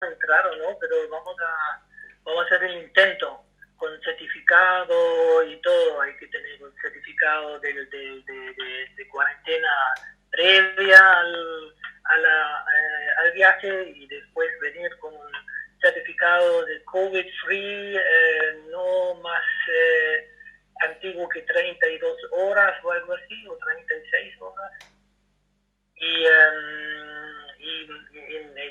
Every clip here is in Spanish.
entrar o no, pero vamos a hacer el intento con certificado y todo. Hay que tener un certificado de cuarentena previa al viaje y después venir con un certificado de COVID free, no más antiguo que 32 horas o algo así, o 36 horas. Y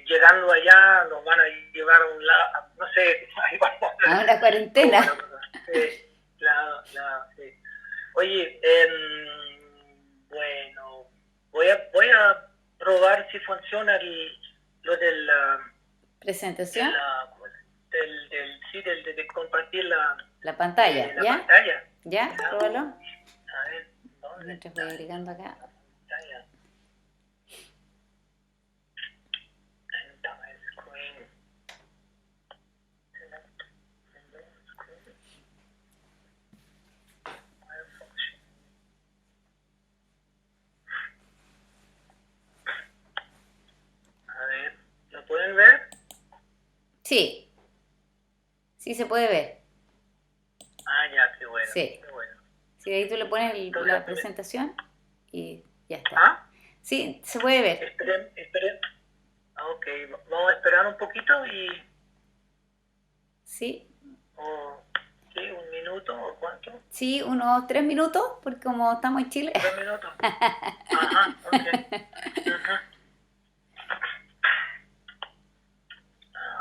llegando allá nos van a llevar a un lado, no sé, ahí vamos a A ver una cómo cuarentena. la cosa. Sí, claro, sí. Oye, bueno, voy a probar si funciona lo Presentación, sí, de compartir la, la pantalla, la ¿ya? pantalla. ¿Ya? ¿Ya? Pruébalo. A ver, ¿dónde Mientras voy está agregando acá. la pantalla? Entire screen. A ver, ¿lo pueden ver? Sí, sí se puede ver. Ah, ya, qué bueno, Sí. qué bueno. Sí, ahí tú le pones Entonces, la presentación y ya está. ¿ah? Sí, se puede ver. Esperen. Ah, ok, vamos a esperar un poquito Sí, o, sí, un minuto o cuánto, sí, unos 3 minutos, porque como estamos en Chile. 3 minutos. Ajá, ok. Ajá.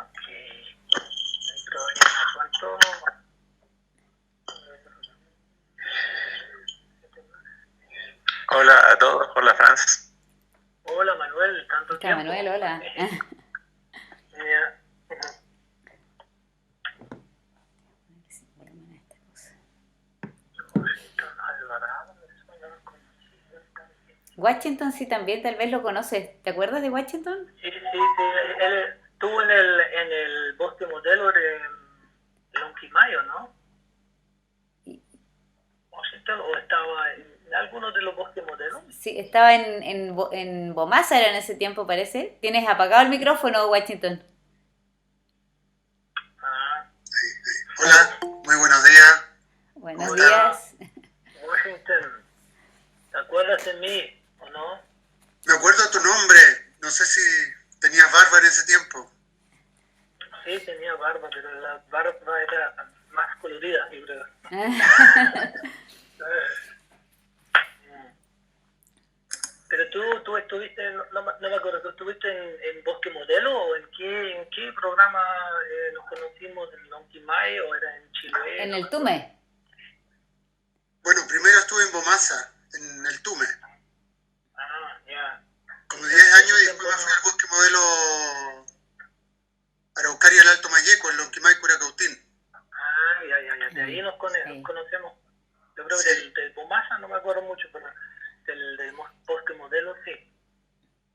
Ok, no hay problema. ¿Cuánto? Hola a todos, hola Franz. Hola Manuel, tanto Está Manuel, tiempo. hola. Ya. Washington Alvarado, eso no lo conocía. Washington sí también, tal vez lo conoces. ¿Te acuerdas de Washington? Sí, él estuvo en el bosque modelo de Lonquimayo, ¿no? Washington, o estaba en alguno de los bosques modelos. Sí, estaba en Bomasa era en ese tiempo, parece. Tienes apagado el micrófono, Washington. Ah, Hola, muy buenos días. ¿Cómo Buenos están? hola, días. Washington. ¿Te acuerdas de mí o no? Me acuerdo de tu nombre. No sé si tenías barba en ese tiempo. Sí, tenía barba, pero la barba era más colorida, yo creo. Pero tú estuviste, no me acuerdo, ¿tú estuviste en Bosque Modelo o en qué programa nos conocimos? ¿En Lonquimay o era en Chiloé? En No me el acuerdo. Tume. Bueno, primero estuve en Bomasa, en el Tume, Ah, ya. como Ese, 10 años ese y tiempo después me fui no. al bosque modelo Araucaria del Alto Mayeco, en Lonquimay, Curacautín. Ah, ya. De ahí Ahí, nos ahí. conocemos. Yo creo que Sí, del Pomasa no me acuerdo mucho, pero del Bosque Modelo sí.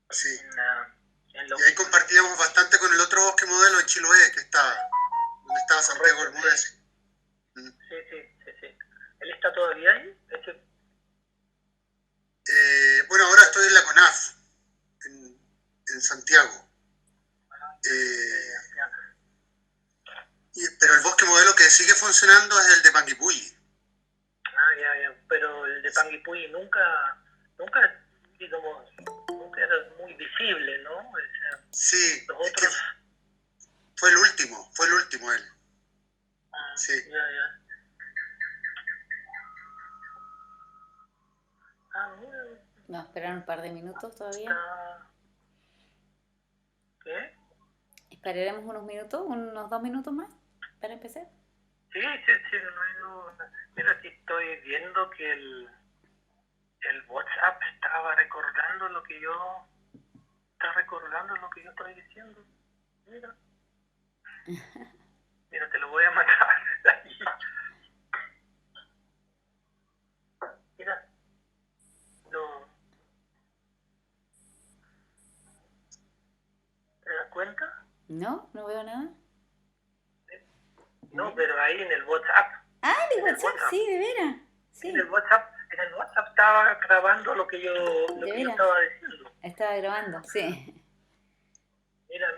sí. En Y ahí Lonquimay. compartíamos bastante con el otro bosque modelo en Chiloé, que estaba, donde estaba Santiago Correcto, sí. Bermúdez. Sí. ¿Él está todavía ahí? Bueno, ahora estoy en la CONAF, en Santiago. Ya. Pero el bosque modelo que sigue funcionando es el de Panguipulli. Ya. Pero el de Panguipulli nunca, digamos, nunca era muy visible, ¿no? O sea, Sí, los es que otros. fue el último él. Sí. Ya. Mira, Vamos a esperar un par de minutos todavía. está. ¿Qué? Esperaremos unos minutos, unos 2 minutos más para empezar. Sí, mira, aquí estoy viendo que el WhatsApp está recordando lo que yo estoy diciendo. Mira, te lo voy a matar. Mira, lo, ¿te das cuenta? ¿No? ¿No veo nada? A No, ver. pero ahí en el WhatsApp, Ah, de en el WhatsApp, WhatsApp, sí, de veras. en el Sí, WhatsApp, en el WhatsApp estaba grabando lo de que yo veras. estaba diciendo. Estaba grabando, sí. Mira,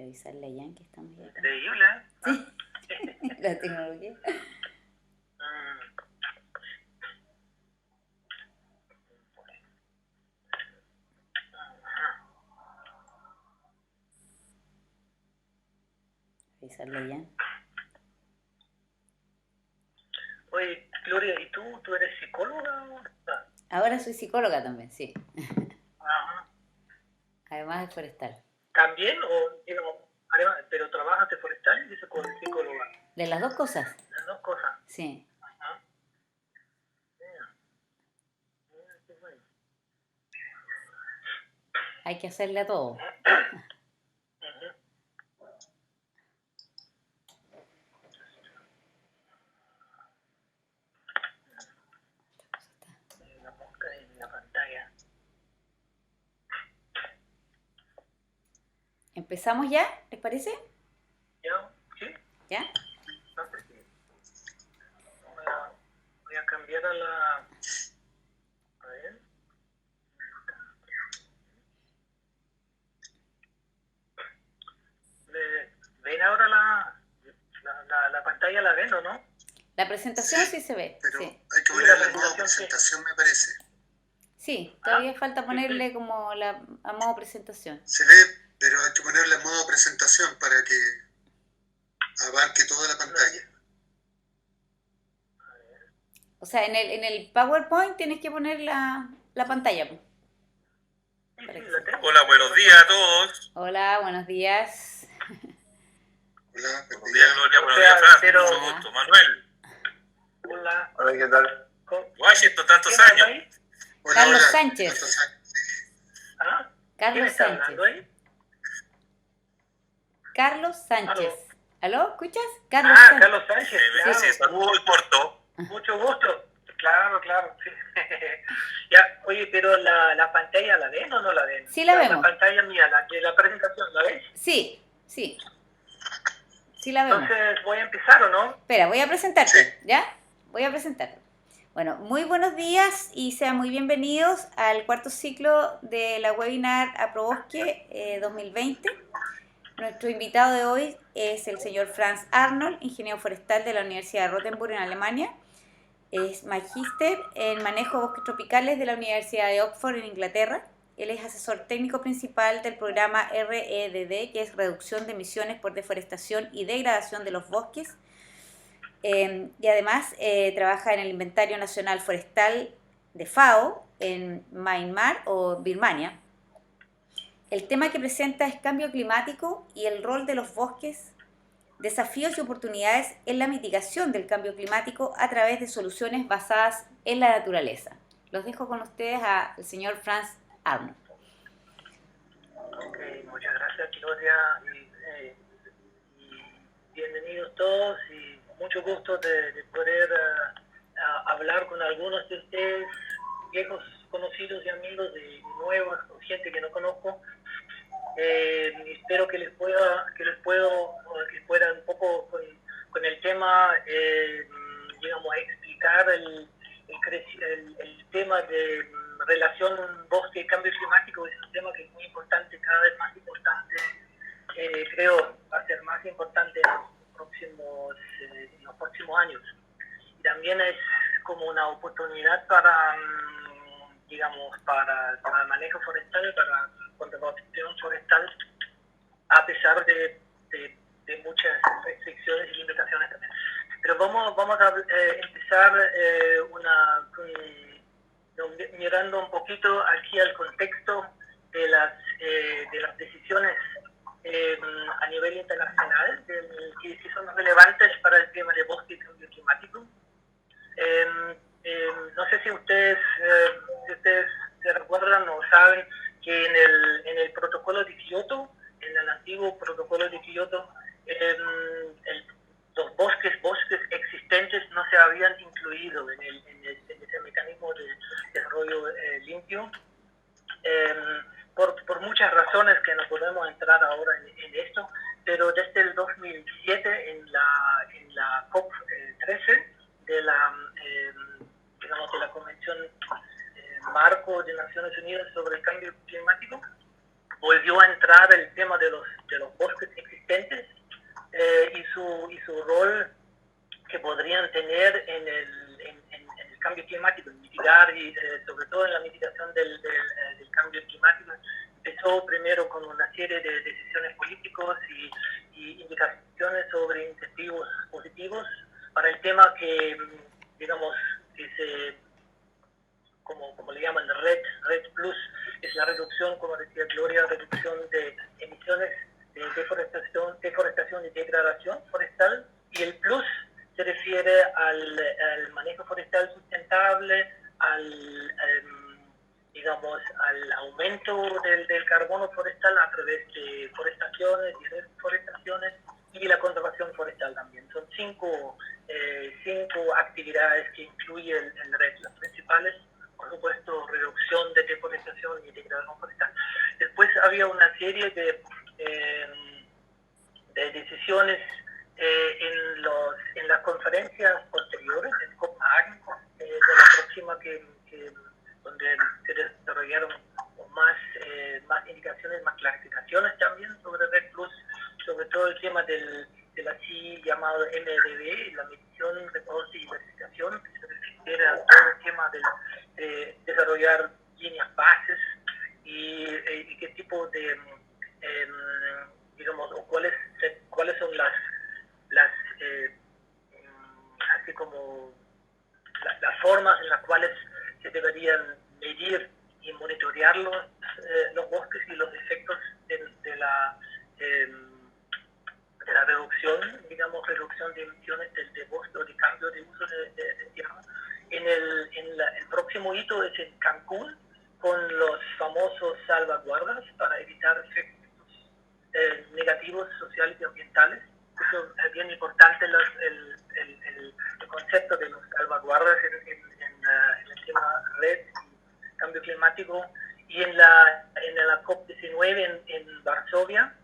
Revisarle allá en que estamos ya acá. Increíble, ¿eh? Sí, la tecnología. Revisarle allá. Oye, Gloria, ¿y tú eres psicóloga? Ah, Ahora soy psicóloga también, sí. ajá. Además de forestal. ¿También? O, digamos, además, pero trabajas de forestal y de psicóloga. De las dos cosas, Las dos cosas. sí. Ajá. Mira, mira, qué bueno. Hay que hacerle a todo. Ujú. La mosca en la pantalla. ¿Empezamos ya? ¿Les parece? ¿Ya? ¿Sí? ¿Ya? No sé si. Voy a cambiar a la. A ver. ¿Ven ahora la pantalla? ¿La ven o no? La presentación Sí, sí se ve, pero sí. hay que Sí, ponerle la en modo presentación, sí. presentación, me parece. Sí, Ah, todavía falta sí, ponerle como a modo presentación. Se ve, pero hay que ponerle en modo presentación para que abarque toda la pantalla. O sea, en el PowerPoint tienes que poner la pantalla. Pues. Sí, Para sí, que la se- tengo. Hola, buenos días a todos. Hola, buenos días. Hola, Buenos días, Gloria. O Buenos sea, días, Fran. pero- Mucho gusto. Manuel. Hola. Hola, ¿qué tal? ¿Quién Washington, tantos habla años. ahí? Hola, Carlos hola. Sánchez. Carlos Sánchez. ¿Ah? ¿Quién Carlos está Sánchez. hablando ahí? Carlos Sánchez. ¿Aló? ¿Escuchas? Carlos Ah, Sánchez. Carlos Sánchez, claro. Sí, saludo muy corto. Mucho gusto. Claro, claro. Sí. Ya, oye, pero la pantalla, ¿la ven o no la ven? Sí la vemos. La pantalla mía, la presentación, ¿la ves? Sí, sí. Sí la vemos. Entonces, ¿voy a empezar o no? Espera, voy a presentarte, Sí. ¿ya? Voy a presentarte. Bueno, muy buenos días y sean muy bienvenidos al cuarto ciclo de la webinar Aprobosque 2020. Nuestro invitado de hoy es el señor Franz Arnold, ingeniero forestal de la Universidad de Rothenburg en Alemania. Es magíster en manejo de bosques tropicales de la Universidad de Oxford en Inglaterra. Él es asesor técnico principal del programa REDD, que es Reducción de Emisiones por Deforestación y Degradación de los Bosques. Y además trabaja en el Inventario Nacional Forestal de FAO en Myanmar o Birmania. El tema que presenta es cambio climático y el rol de los bosques, desafíos y oportunidades en la mitigación del cambio climático a través de soluciones basadas en la naturaleza. Los dejo con ustedes al señor Franz Arnold. Ok, muchas gracias, Claudia. Y bienvenidos todos y mucho gusto de poder hablar con algunos de ustedes, viejos conocidos y amigos, de nuevos, gente que no conozco. Espero que les pueda un poco con el tema, digamos, explicar el tema de relación bosque-cambio climático. Es un tema que es muy importante, cada vez más importante, creo, va a ser más importante en los próximos años. Y también es como una oportunidad para, digamos, para el manejo forestal, para conservación forestal, a pesar de muchas restricciones y limitaciones también. Pero vamos a empezar mirando un poquito aquí al contexto de las decisiones a nivel internacional que son relevantes para el tema de bosque y cambio climático. No sé si ustedes se recuerdan o saben que en el protocolo de Kioto, en el antiguo protocolo de Kioto, los bosques existentes no se habían incluido en ese mecanismo de desarrollo limpio, por muchas razones que no podemos entrar ahora en esto, pero desde el 2007 en la COP13 de la Convención Marco de Naciones Unidas sobre el Cambio Climático, volvió a entrar el tema de los bosques existentes y su rol que podrían tener en el cambio climático, en mitigar y sobre todo en la mitigación del cambio climático. Empezó primero con una serie de decisiones políticas y indicaciones sobre incentivos positivos para el tema que, digamos, que se, como le llaman, Red Plus, es la reducción, como decía Gloria, reducción de emisiones de deforestación y degradación forestal, y el Plus se refiere al manejo forestal sustentable, digamos, al aumento del carbono forestal a través de forestaciones y reforestaciones y la conservación forestal también. Son cinco actividades que incluye el RED. Las principales, por supuesto, reducción de deforestación y degradación forestal. Después había una serie de decisiones en las conferencias posteriores, en Copenhague, de la próxima donde se desarrollaron más indicaciones, más clarificaciones también sobre Red Plus, sobre todo el tema del así llamado MDB, la medición, reporte y verificación, que se refiere a todo el tema de desarrollar líneas bases y qué tipo de, digamos, o cuáles son las así como las formas en las cuales se deberían medir y monitorear los bosques y los efectos de la reducción, digamos, reducción de emisiones de bosque o de cambio de uso de tierra. El próximo hito es en Cancún, con los famosos salvaguardas para evitar efectos negativos sociales y ambientales. Eso es bien importante, el concepto de los salvaguardas en el tema red y cambio climático. Y en la COP19 en Varsovia,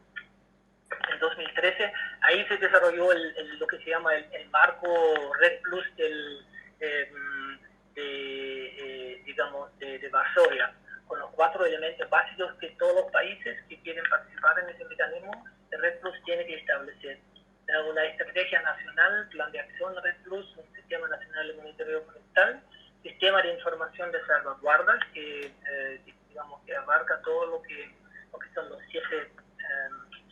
en 2013, ahí se desarrolló lo que se llama el marco Red Plus de Varsovia, con los 4 elementos básicos que todos los países que quieren participar en ese mecanismo de Red Plus tienen que establecer. Una estrategia nacional, plan de acción Red Plus, un sistema nacional de monitoreo forestal, sistema de información de salvaguardas que digamos que abarca todo lo que son los 7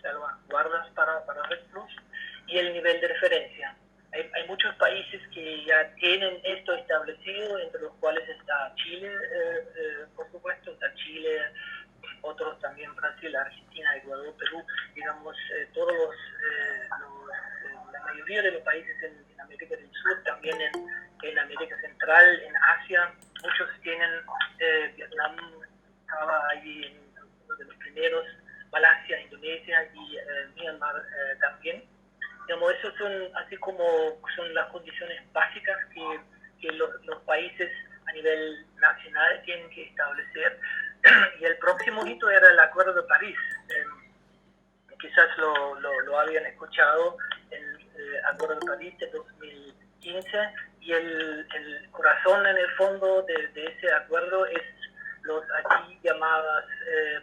salvaguardas para Red Plus, y el nivel de referencia. Hay muchos países que ya tienen esto establecido, entre los cuales está Chile, por supuesto, está Chile, otros también Brasil, Argentina, Ecuador, Perú, digamos, todos la mayoría de los países en América del Sur, también en América Central, en Asia, muchos tienen, Vietnam estaba ahí uno de los primeros, Malasia, Indonesia y Myanmar también. Digamos, esos son así como son las condiciones básicas que los países a nivel nacional tienen que establecer. Y el próximo hito era el Acuerdo de París. Quizás lo habían escuchado, el Acuerdo de París de 2015, y el corazón en el fondo de ese acuerdo es los aquí llamadas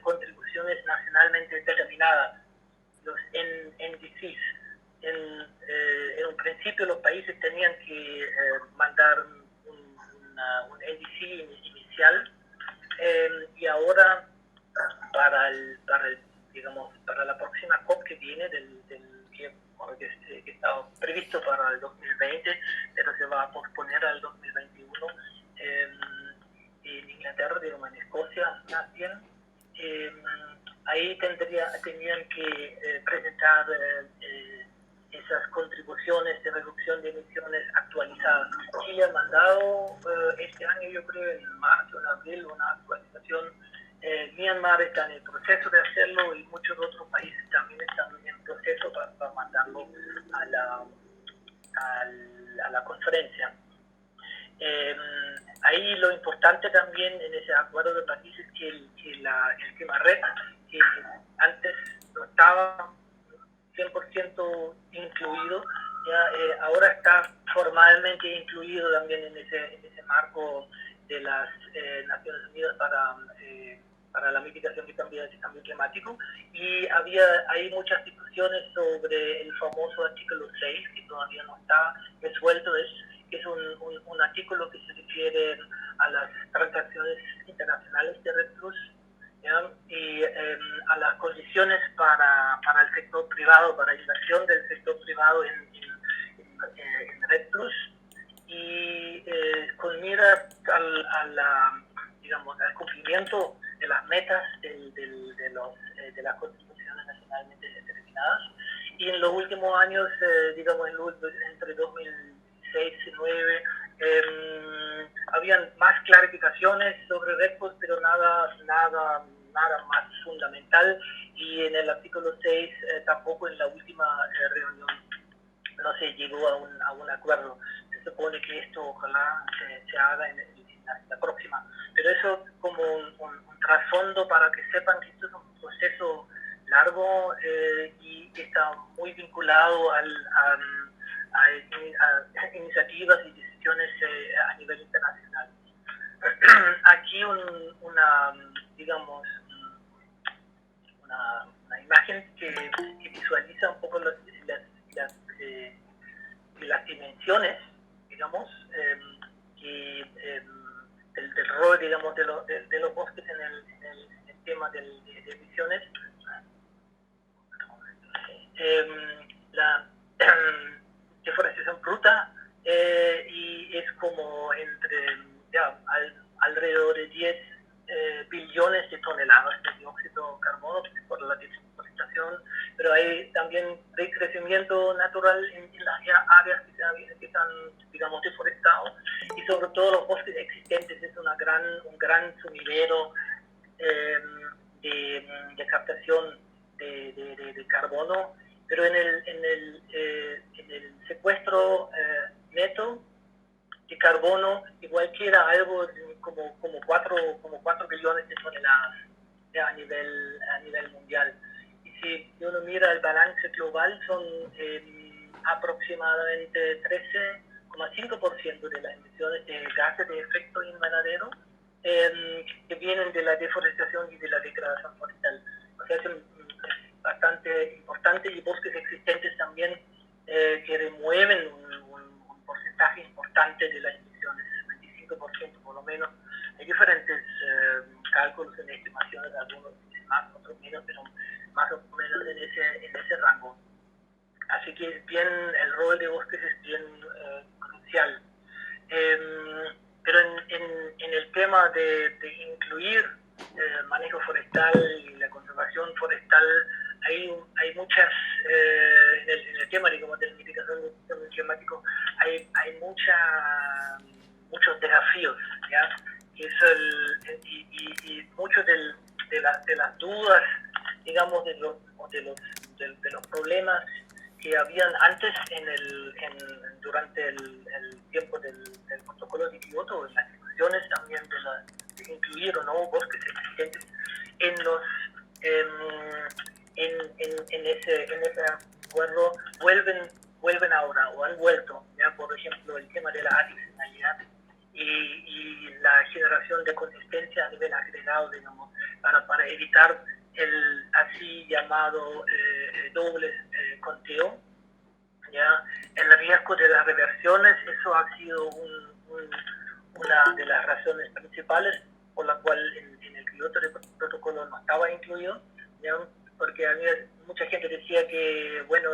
contribuciones nacionalmente determinadas, los NDCs. En un principio los países tenían que mandar un NDC inicial, y ahora para la próxima COP que viene que estaba previsto para el 2020, pero se va a posponer al 2021 en Inglaterra, digamos, en Escocia más bien. Ahí tenían que presentar esas contribuciones de reducción de emisiones actualizadas. Chile ha mandado este año, yo creo en marzo, en abril, una actualización. Myanmar está en el proceso de hacerlo y muchos otros países también están en proceso para mandarlo a la conferencia. Ahí lo importante también en ese acuerdo de París es que el tema red, que antes no estaba 100% incluido, ahora está formalmente incluido también en ese marco de las Naciones Unidas para la mitigación de cambio climático, y hay muchas discusiones sobre el famoso artículo 6, que todavía no está resuelto. Es un artículo que se refiere a las transacciones internacionales de REDD+, y a las condiciones para el sector privado, para la inversión del sector privado en REDD+, y con mira al cumplimiento de las metas de las contribuciones nacionalmente determinadas. Y en los últimos años, entre 2006 y 2009, habían más clarificaciones sobre REDD+, pero nada más fundamental, y en el artículo 6 tampoco en la última reunión no se llegó a un acuerdo. Se supone que esto ojalá se haga en la próxima, pero eso como un trasfondo para que sepan que esto es un proceso largo y que está muy vinculado a iniciativas y decisiones a nivel internacional. Aquí una imagen que visualiza un poco las dimensiones, digamos, del rol, digamos, de los bosques en el tema de emisiones. La deforestación bruta, y es como alrededor de 10 billones de toneladas de dióxido de carbono por la deforestación, pero hay también crecimiento natural en las áreas que están, digamos, deforestados, y sobre todo los bosques existentes es un gran sumidero de captación de carbono, pero en el secuestro neto de carbono igual queda algo como 4 billones de toneladas a nivel mundial. Y si uno mira el balance global, son aproximadamente 13,5% de las emisiones de gases de efecto invernadero que vienen de la deforestación y de la degradación forestal. O sea, es bastante importante, y bosques existentes también que remueven un porcentaje importante de las emisiones, 25% por lo menos. Hay diferentes cálculos en estimaciones, algunos más, otros menos, pero más o menos en ese rango. Así que el rol de bosques es bien crucial. Pero en el tema de incluir manejo forestal y la conservación forestal, hay muchas, en el tema, digamos, de la mitigación del cambio climático, hay muchos desafíos, ¿ya? Y muchos de las dudas, digamos, de los problemas que habían antes durante el tiempo del protocolo de Kioto, en las discusiones también de incluir o no bosques existentes en ese acuerdo, vuelven ahora, o han vuelto, ¿ya? Por ejemplo, el tema de la adicionalidad y la generación de consistencia a nivel agregado, digamos, para evitar el así llamado doble conteo, ¿ya? El riesgo de las reversiones, eso ha sido una de las razones principales por la cual en el Kyoto protocolo no estaba incluido, ¿ya? Porque mucha gente decía que, bueno,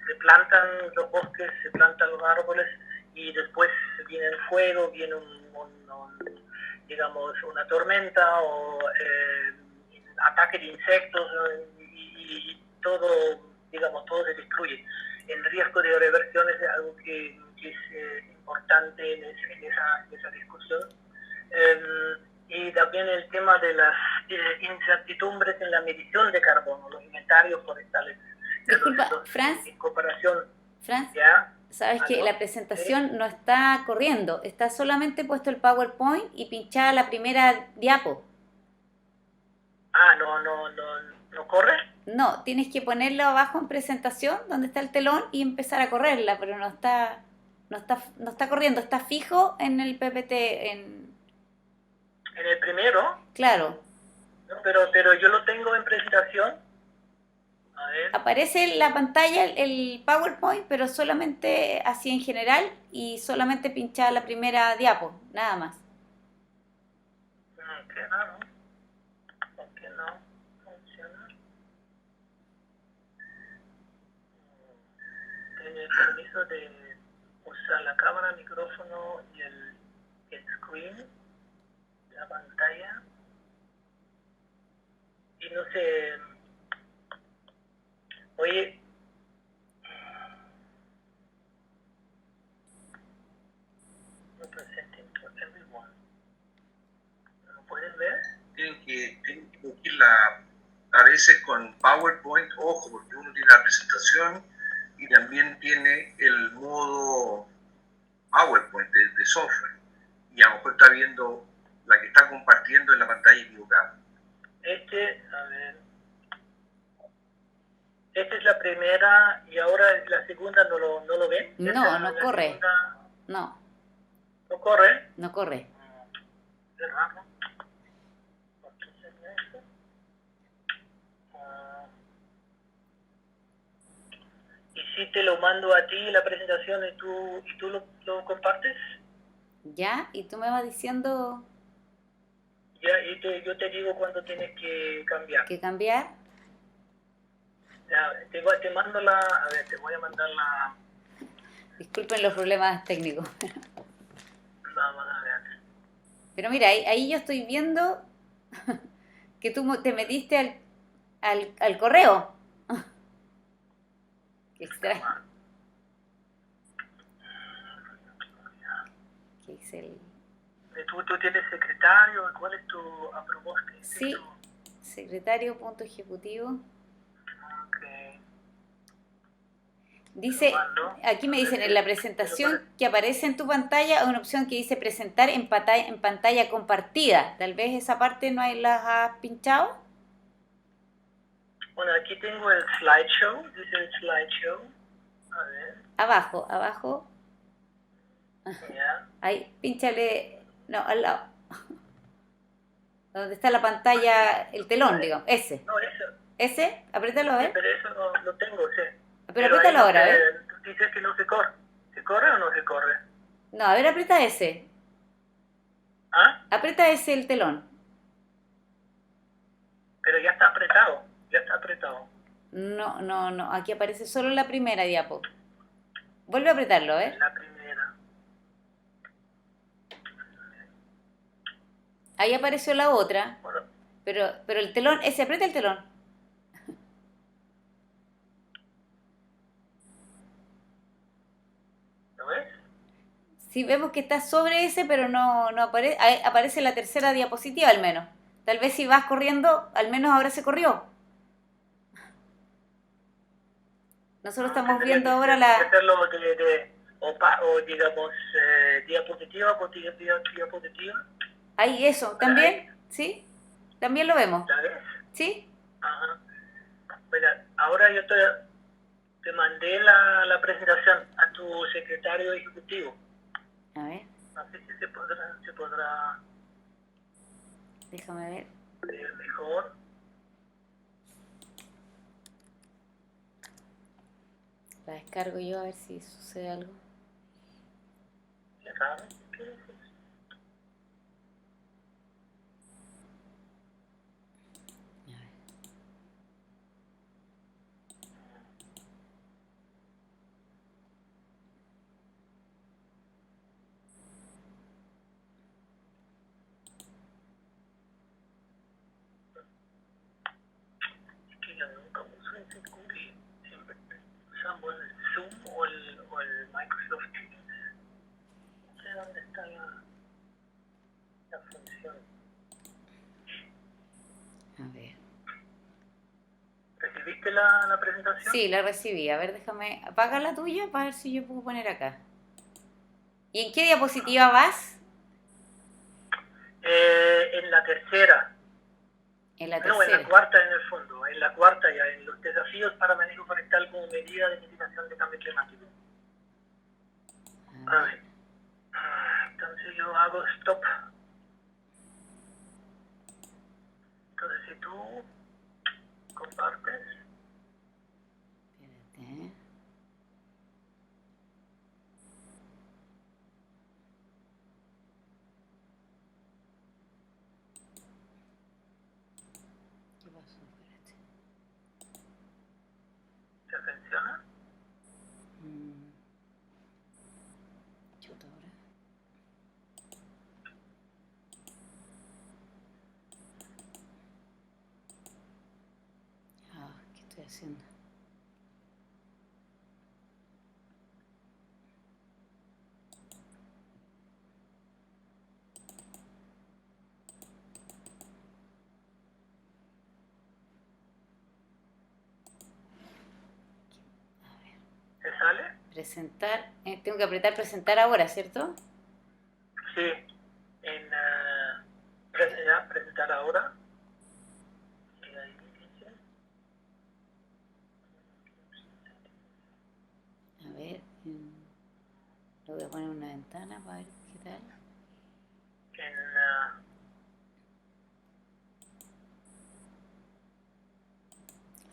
se plantan los bosques, se plantan los árboles, y después viene el fuego, viene digamos, una tormenta o ataque de insectos, y todo, digamos, todo se destruye. El riesgo de reversión es algo que es importante en esa discusión. Y también el tema de las incertidumbres en la medición de carbono, los inventarios forestales. Disculpa, Franz. En comparación. Franz, ¿Ya? sabes que la presentación no está corriendo, está solamente puesto el PowerPoint y pinchada la primera diapo. Ah, ¿no corre? No, tienes que ponerlo abajo en presentación, donde está el telón, y empezar a correrla, pero no está corriendo, está fijo en el PPT. En el primero. Claro. No, pero yo lo tengo en presentación. A ver. Aparece en la pantalla el PowerPoint, pero solamente así en general y solamente pinchar la primera diapo, nada más. Qué raro. ¿Por qué no funciona? Tiene permiso de usar la cámara, micrófono y el screen, la pantalla. Y no sé. Oye. No presenting for everyone. ¿No lo pueden ver? Tienen que elegir a veces con PowerPoint, ojo, porque uno tiene la presentación y también tiene el modo PowerPoint de software. Y a lo mejor está viendo la que está compartiendo en la pantalla equivocada. A ver. Esta es la primera y ahora la segunda no lo ven. No, no corre. Segunda, No, no corre. no corre. Qué raro. ¿Por qué sería esto? Y si te lo mando a ti la presentación y tú lo compartes, ¿Ya? ¿Y tú me vas diciendo ya, yo te digo cuándo tienes que cambiar. qué cambiar? Ya, te mando a ver, te voy a mandar Disculpen los problemas técnicos. vamos a ver. Pero mira, ahí yo estoy viendo que tú te metiste al correo. Qué extraño. ¿Qué es el...? ¿Tú tienes secretario? ¿Cuál es tu aproboste? Sí, secretario.ejecutivo. Okay. Dice, aquí me dicen en la presentación que aparece en tu pantalla una opción que dice presentar en pantalla compartida. Tal vez esa parte no las has pinchado. Bueno, aquí tengo el slideshow, dice el slideshow. A ver, Abajo. ya. Ahí, pínchale, no, al lado. Donde está la pantalla, el telón, digamos, ese. No, eso. Ese, apriétalo a Sí, ver. pero eso no lo tengo, sí. Pero apriétalo ahí ahora, a ver. dices que no se corre. ¿Se corre o no se corre? No, a ver, aprieta ese. ¿Ah? Aprieta ese el telón. Pero ya está apretado. Ya está apretado. No, aquí aparece solo la primera diapo. Vuelve a apretarlo, ¿eh? La primera. Ahí apareció la otra, Bueno, pero el telón, ese aprieta el telón. ¿lo ves? Sí, vemos que está sobre ese, pero no aparece, aparece la tercera diapositiva al menos. Tal vez si vas corriendo, al menos ahora se corrió. Nosotros estamos Tendría viendo que ahora hacerlo o digamos, diapositiva por diapositiva. Ahí eso, ¿también? ¿Sí? También lo vemos. ¿La ves? ¿Sí? Ajá. Bueno, ahora yo te mandé la presentación a tu secretario ejecutivo. A ver, No sé si se podrá déjame ver. ver mejor. La descargo yo a ver si sucede algo. Qué raro. ¿Qué es eso? A ver. Es que yo nunca uso ese Google. Siempre usamos el Zoom o el Microsoft Teams. No sé dónde está la función. A ver. ¿Recibiste la presentación? Sí, la recibí. A ver, déjame. Apaga la tuya para ver si yo puedo poner acá. ¿Y en qué diapositiva vas? En la tercera. En la No, en tercera. la cuarta en el fondo. En la cuarta ya, en los desafíos para manejo forestal como medida de mitigación de cambio climático. A ver. Entonces yo hago stop. Entonces tú compartes. Espérate. ¿Qué pasó? Espérate. ¿Te funciona? Chuta ahora. ¿Qué estoy haciendo? ¿Te sale? Presentar, tengo que apretar presentar ahora, ¿cierto? Sí. En presentar ahora. Y ahí dice, A ver, lo voy a poner en una ventana para ver qué tal. en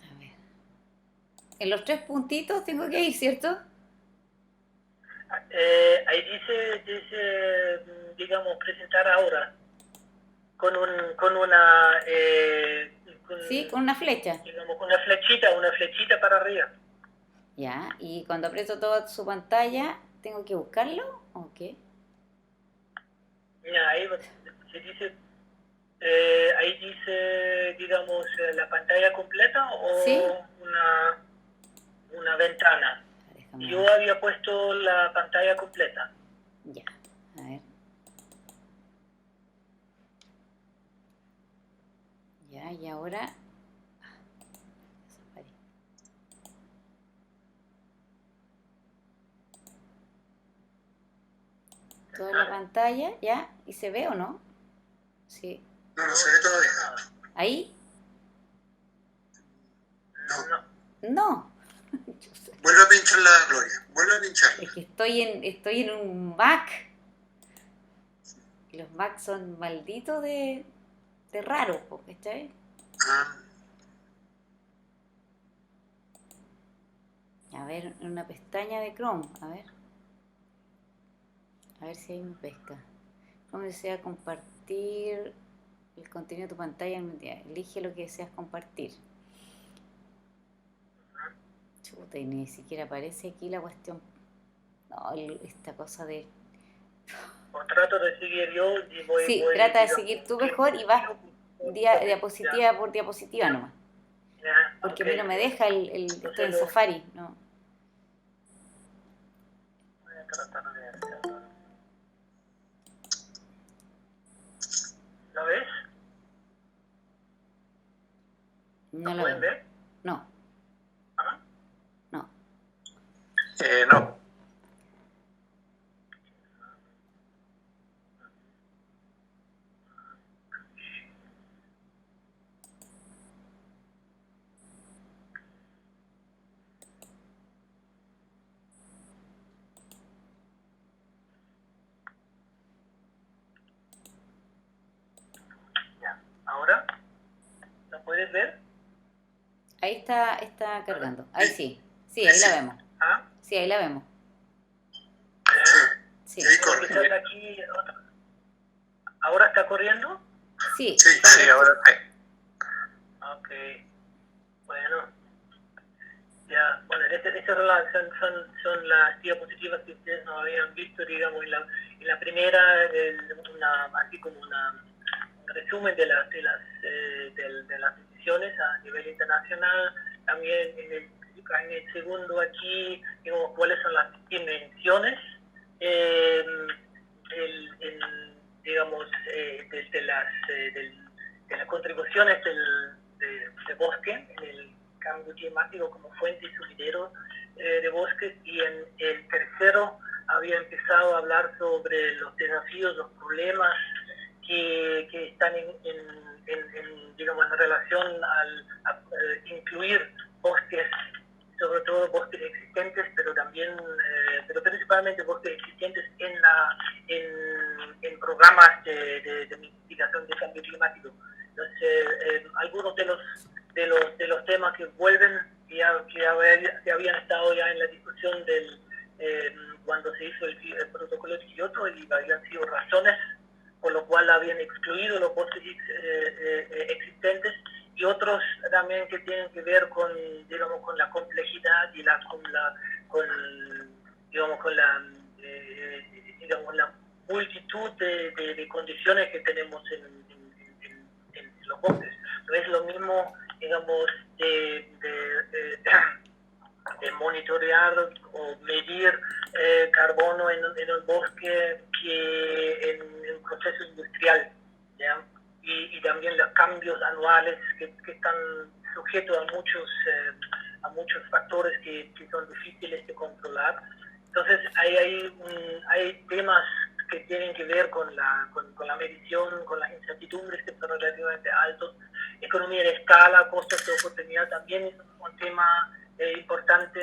A ver. En los 3 puntitos tengo que ir, ¿cierto? ahí dice, digamos, presentar ahora. Con una, Sí, con una flecha. digamos, con una flechita para arriba. Ya, y cuando aprieto toda su pantalla, ¿tengo que buscarlo o qué? Mira, se dice, ahí dice, digamos, la pantalla completa ¿Sí? o una ventana. Déjame Yo ver. había puesto la pantalla completa. Ya, a ver. Ya, y ahora... desapareció. Toda la pantalla, ¿ya? ¿Y se ve o no? Sí. No, no se ve todavía. ¿Ahí? No. No. Vuelve a pinchar la Gloria. Vuelve a pincharla. Es que estoy en un Mac. Y los Mac son malditos de raros, ¿cachai? Ah, A ver, en una pestaña de Chrome, a ver. A ver si ahí me pesca. ¿Cómo desea compartir el contenido de tu pantalla? Elige lo que deseas compartir. Chuta, y ni siquiera aparece aquí la cuestión. No, esta cosa de... O trato de seguir yo y voy... Sí, voy, trata de digamos, seguir tú mejor y vas diapositiva por diapositiva nomás. Ya, Porque ok. a mí no me deja estoy en Safari, ¿no? Voy a tratar de hacerlo. ¿Lo ves? No ¿Lo lo pueden veo. ver? No, ¿Ah? no. No. Ya. ¿Ahora? ¿Lo puedes ver? Ahí está cargando. Ahí sí. Sí, ahí la vemos. ¿Ah? Sí, ahí la vemos. sí. Sí. Y ahí Tengo que corre. hacerle aquí otra. ¿Ahora está corriendo? Sí. Sí, Sí, ahora sí. Ok. Bueno. Ya, bueno, estas son las diapositivas que ustedes no habían visto, digamos, en la primera, así como un resumen de las decisiones a nivel internacional. También en el segundo aquí, digamos, cuáles son las dimensiones, digamos, de las contribuciones de bosque en el cambio climático como fuente y sumidero de bosques, y en el tercero había empezado a hablar sobre los desafíos, los problemas que están digamos, en relación a incluir bosques, sobre todo bosques existentes, pero también, pero principalmente bosques existentes en programas de mitigación del cambio climático. Algunos de los temas que vuelven, que habían estado ya en la discusión cuando se hizo el protocolo de Kioto, y habían sido razones por lo cual habían excluido los bosques existentes, y otros también que tienen que ver con, digamos, con la complejidad y digamos, la multitud de condiciones que tenemos en los bosques. No es lo mismo, digamos, de monitorear o medir carbono en el bosque que en un proceso industrial, ¿ya? Y también los cambios anuales que están sujetos a muchos factores que son difíciles de controlar. Entonces hay temas que tienen que ver con la medición, con las incertidumbres que son relativamente altos. Economía de escala, costos de oportunidad también es un tema importante,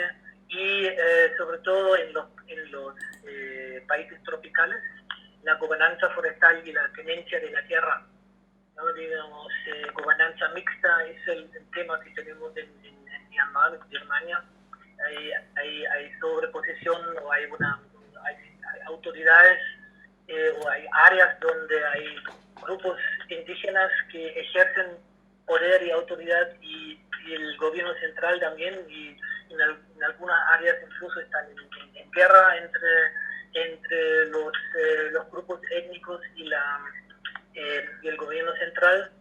y sobre todo en los países tropicales, la gobernanza forestal y la tenencia de la tierra, ¿no? Digamos, gobernanza mixta es el tema que tenemos en Myanmar, en Birmania. Hay sobreposición, o hay autoridades o hay áreas donde hay grupos indígenas que ejercen poder y autoridad, y el gobierno central también, y en algunas áreas incluso están en guerra entre los grupos étnicos y el gobierno central,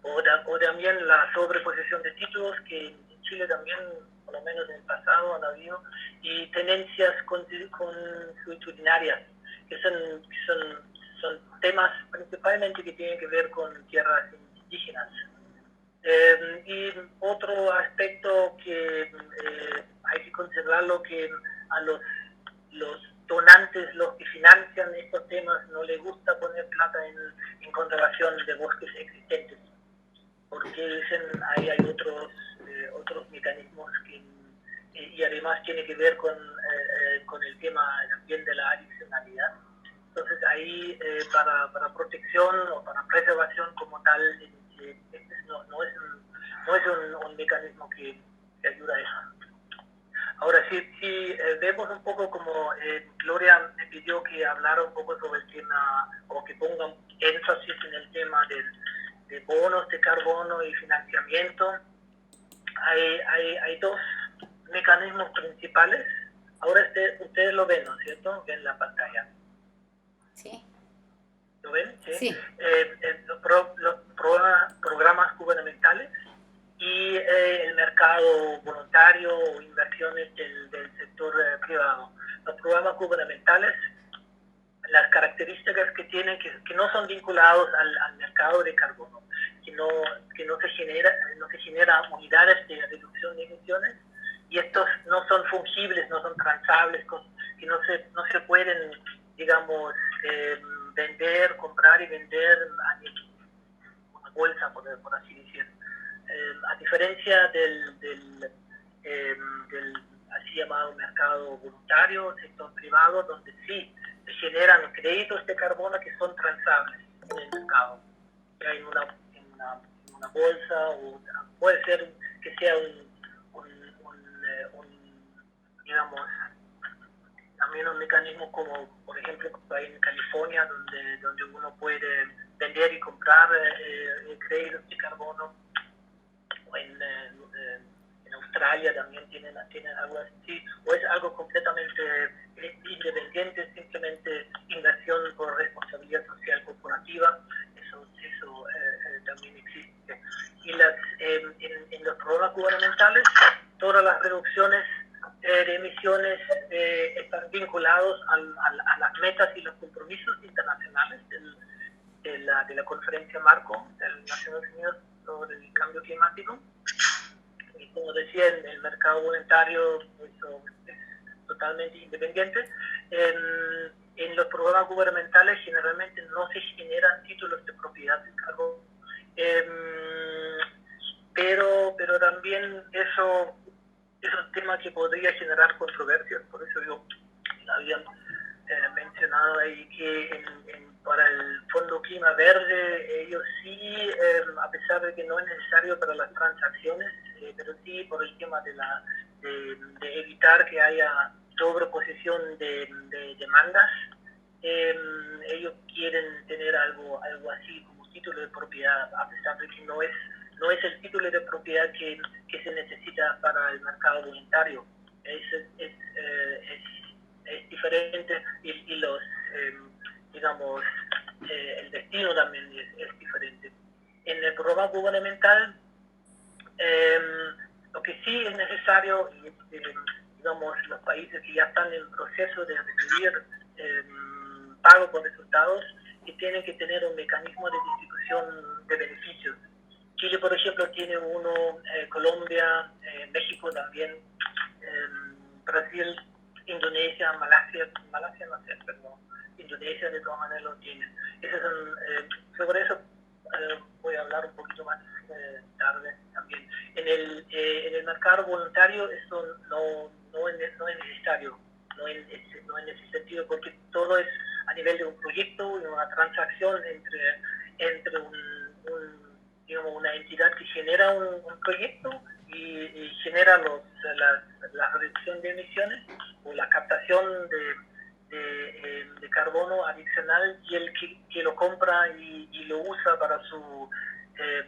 o también la sobreposición de títulos, que en Chile también, por lo menos en el pasado, han habido, y tenencias consuetudinarias, que son temas principalmente que tienen que ver con tierras indígenas. Y otro aspecto que hay que considerarlo, que a los donantes, los que financian estos temas, no les gusta poner plata en conservación de bosques existentes, porque dicen hay otros mecanismos y además tiene que ver con el tema también de la adicionalidad. Entonces ahí para protección o para preservación como tal, no es un mecanismo que ayuda a eso. Ahora, si vemos un poco como Gloria me pidió que hablara un poco sobre el tema, o que ponga énfasis en el tema de bonos de carbono y financiamiento, hay dos mecanismos principales. Ahora ustedes lo ven, ¿no es cierto? Ven la pantalla. Sí. ¿Lo ven? Sí. Sí. Los programas gubernamentales y el mercado voluntario o inversiones del sector privado. Los programas gubernamentales, las características que tienen, que no son vinculados al mercado de carbono, que no se genera unidades de reducción de emisiones, y estos no son fungibles, no son transables, que no se pueden, digamos, vender, comprar y vender a una bolsa, por así decir. A diferencia del así llamado mercado voluntario, sector privado, donde sí se generan créditos de carbono que son transables en el mercado, ya en una bolsa, o puede ser que sea digamos, también un mecanismo como, por ejemplo, en California, donde uno puede vender y comprar créditos de carbono, o en Australia también tienen algo así, o es algo completamente independiente, simplemente inversión por responsabilidad social corporativa. Eso también existe. Y en los programas gubernamentales, todas las reducciones de emisiones están vinculados a las metas y los compromisos internacionales de la conferencia marco de las Naciones Unidas sobre el cambio climático. Y como decía, en el mercado voluntario eso es totalmente independiente. En los programas gubernamentales generalmente no se generan títulos de propiedad de carbono, pero también eso es un tema que podría generar controversias. Por eso habían mencionado ahí que para el Fondo Clima Verde, ellos sí, a pesar de que no es necesario para las transacciones, pero sí por el tema de evitar que haya sobreposición de demandas, ellos quieren tener algo así como título de propiedad, a pesar de que no es el título de propiedad que se necesita para el mercado voluntario. Es diferente y los, digamos, el destino también es diferente. En el programa gubernamental, lo que sí es necesario, digamos, los países que ya están en proceso de recibir pago por resultados, que tienen que tener un mecanismo de distribución de beneficios. Chile, por ejemplo, tiene uno, Colombia, México también, Brasil, Indonesia, Malasia no sé, pero Indonesia de todas maneras lo tiene. Sobre eso voy a hablar un poquito más tarde también. En el mercado voluntario eso no es necesario, no en ese sentido, porque todo es a nivel de un proyecto y una transacción entre digamos, una entidad que genera un proyecto y genera la reducción de emisiones o la captación de carbono adicional, y el que lo compra y lo usa para su,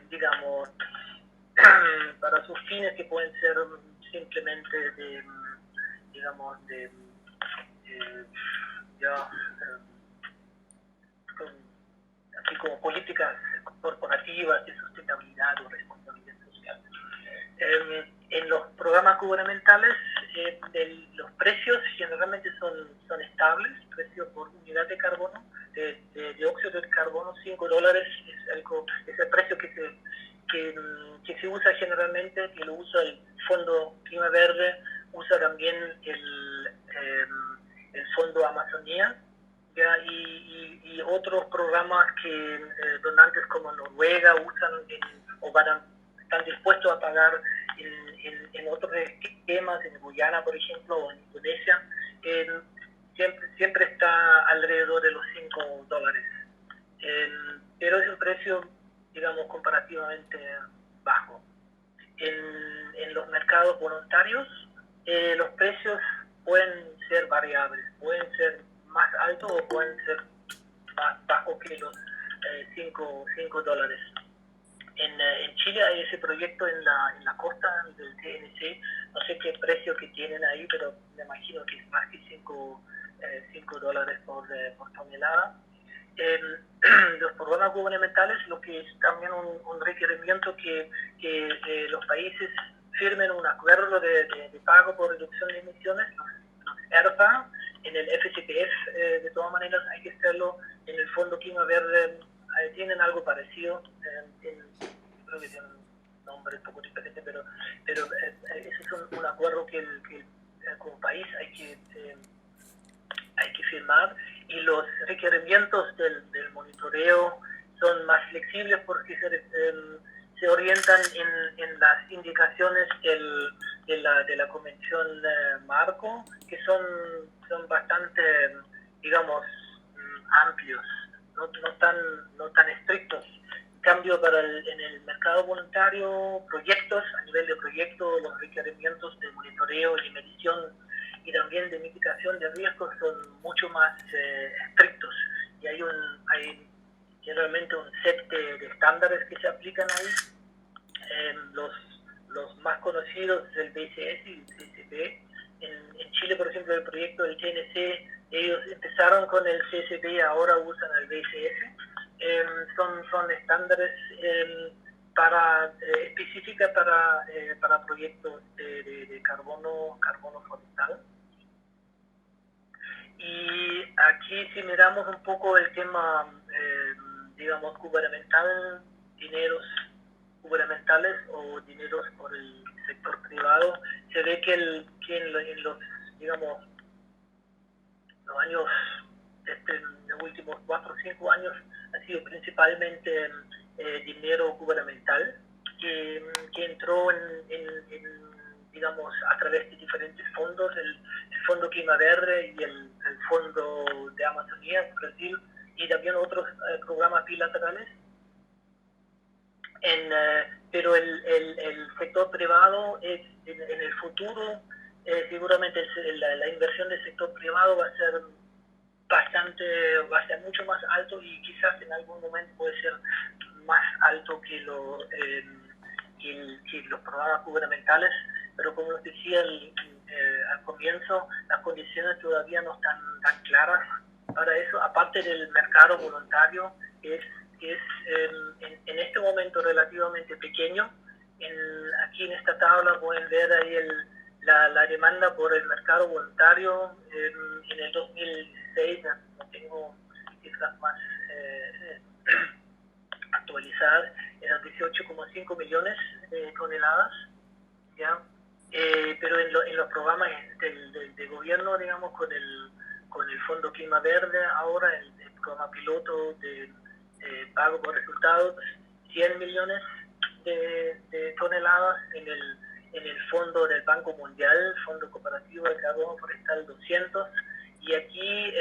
digamos, para sus fines, que pueden ser simplemente así como políticas corporativas de sustentabilidad o responsabilidad social. En los programas gubernamentales, los precios generalmente son estables, precios por unidad de carbono, de dióxido de carbono, $5 es el precio que se usa generalmente, que lo usa el Fondo Clima Verde, usa también el Fondo Amazonía, ¿ya? Y otros programas que donantes como Noruega usan están dispuestos a pagar en otros esquemas, en Guyana, por ejemplo, o en Indonesia, siempre está alrededor de los $5. Pero es un precio, digamos, comparativamente bajo. En los mercados voluntarios, los precios pueden ser variables, pueden ser más altos o pueden ser más bajos que los $5. En Chile hay ese proyecto en la costa del TNC, no sé qué precio que tienen ahí, pero me imagino que es más que $5 por tonelada. Los programas gubernamentales, lo que es también un requerimiento que los países firmen un acuerdo de pago por reducción de emisiones, los ERPA. En el FCPF, de todas maneras, hay que hacerlo. En el Fondo Clima Verde tienen algo parecido. Creo que tiene un nombre un poco diferente, pero ese es un acuerdo que como país hay que firmar. Y los requerimientos del monitoreo son más flexibles porque se orientan en las indicaciones de la Convención Marco, que son bastante, digamos, amplios, no tan estrictos. En cambio, en el mercado voluntario, a nivel de proyecto, los requerimientos de monitoreo y medición y también de mitigación de riesgos son mucho más estrictos, y hay generalmente un set de estándares que se aplican ahí. Los más conocidos es el BCS y el CSP. En Chile, por ejemplo, el proyecto del TNC, ellos empezaron con el CSP, ahora usan el BCS. Son estándares específicos para proyectos de carbono forestal. Y aquí, si miramos un poco el tema, digamos, gubernamental, dineros gubernamentales o dineros por el sector privado, se ve que en los, digamos, los años, los últimos 4 o 5 años, ha sido principalmente dinero gubernamental que entró en digamos, a través de diferentes fondos, el Fondo Clima Verde y el Fondo de Amazonía, Brasil, y también otros programas bilaterales. Pero el sector privado es, en el futuro, seguramente la inversión del sector privado va a ser mucho más alto y quizás en algún momento puede ser más alto que los programas gubernamentales, pero como les decía al comienzo, las condiciones todavía no están tan claras para eso, aparte del mercado voluntario, que es en este momento relativamente pequeño. Aquí en esta tabla pueden ver ahí la demanda por el mercado voluntario. En el 2016, no tengo cifras más actualizadas, eran 18,5 millones de toneladas, ¿ya? Pero en los programas de gobierno, digamos, con el Fondo Clima Verde, ahora el programa piloto de pago por resultados, 100 millones de toneladas, en el fondo del Banco Mundial, Fondo Cooperativo de Carbono Forestal, 200, y aquí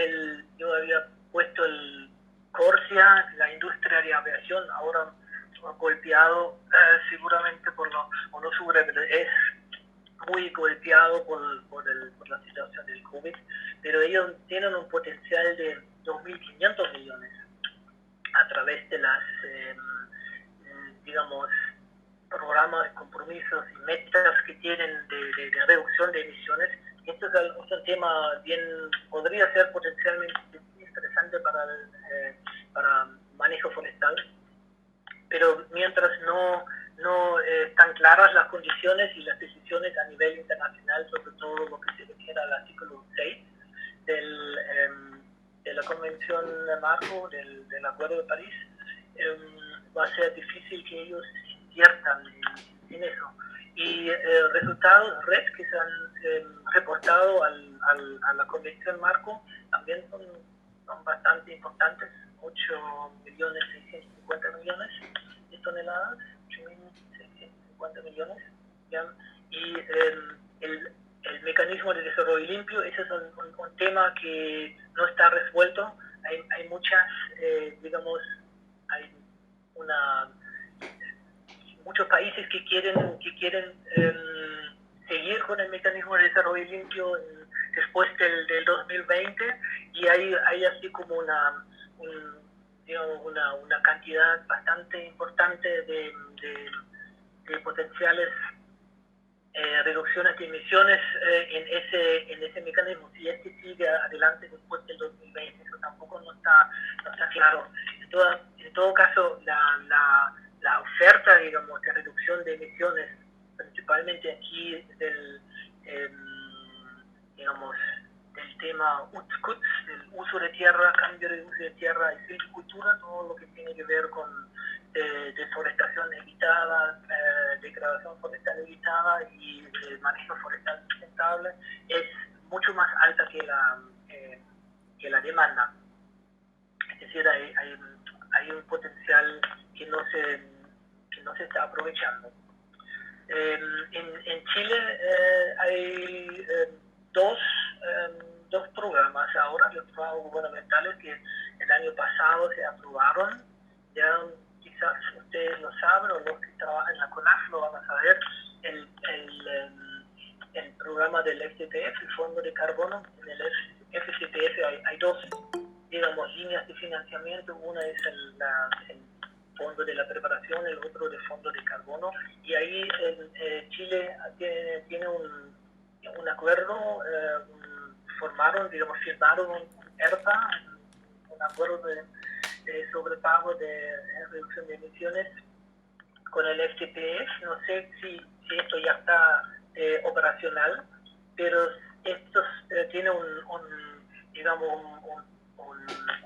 yo había puesto el Corsia, la industria de aviación, ahora golpeado seguramente por es muy golpeado por la situación del COVID, pero ellos tienen un potencial de 2.500 millones a través de las, digamos, programas, compromisos y metas que tienen de reducción de emisiones. Esto es un tema podría ser potencialmente interesante para manejo forestal, pero mientras no están claras las condiciones y las decisiones a nivel internacional, sobre todo lo que se refiere al artículo 6 de la Convención Marco del Acuerdo de París, va a ser difícil que ellos inviertan en eso. Y resultados RED que se han reportado a la Convención Marco también son bastante importantes, 8.650 millones de toneladas, 8.650 millones, ¿ya? Y el mecanismo de desarrollo limpio, ese es un tema que no está resuelto. Hay muchas, digamos, hay muchos países que quieren seguir con el mecanismo de desarrollo limpio después del 2020, y hay así como una cantidad bastante importante de potenciales reducciones de emisiones en ese mecanismo. Si este sigue adelante después del 2020, eso tampoco no está claro. En todo caso, la oferta, digamos, de reducción de emisiones, principalmente aquí del tema UTSCUTS, del uso de tierra, cambio de uso de tierra y silvicultura, todo lo que tiene que ver con deforestación evitada, degradación forestal evitada y manejo forestal sustentable, es mucho más alta que la demanda. Es decir, hay un potencial que no se está aprovechando. En Chile hay dos programas ahora, los programas gubernamentales que el año pasado se aprobaron. Ya quizás ustedes lo saben, o los que trabajan en la CONAF lo van a saber. El programa del FCTF, el Fondo de Carbono. En el FCTF hay dos, digamos, líneas de financiamiento. Una es el Fondo de la Preparación, el otro de Fondo de Carbono. Y ahí Chile tiene un acuerdo, firmaron un ERPA, un acuerdo sobre pago de reducción de emisiones con el FTPF. No sé si esto ya está operacional, pero esto tiene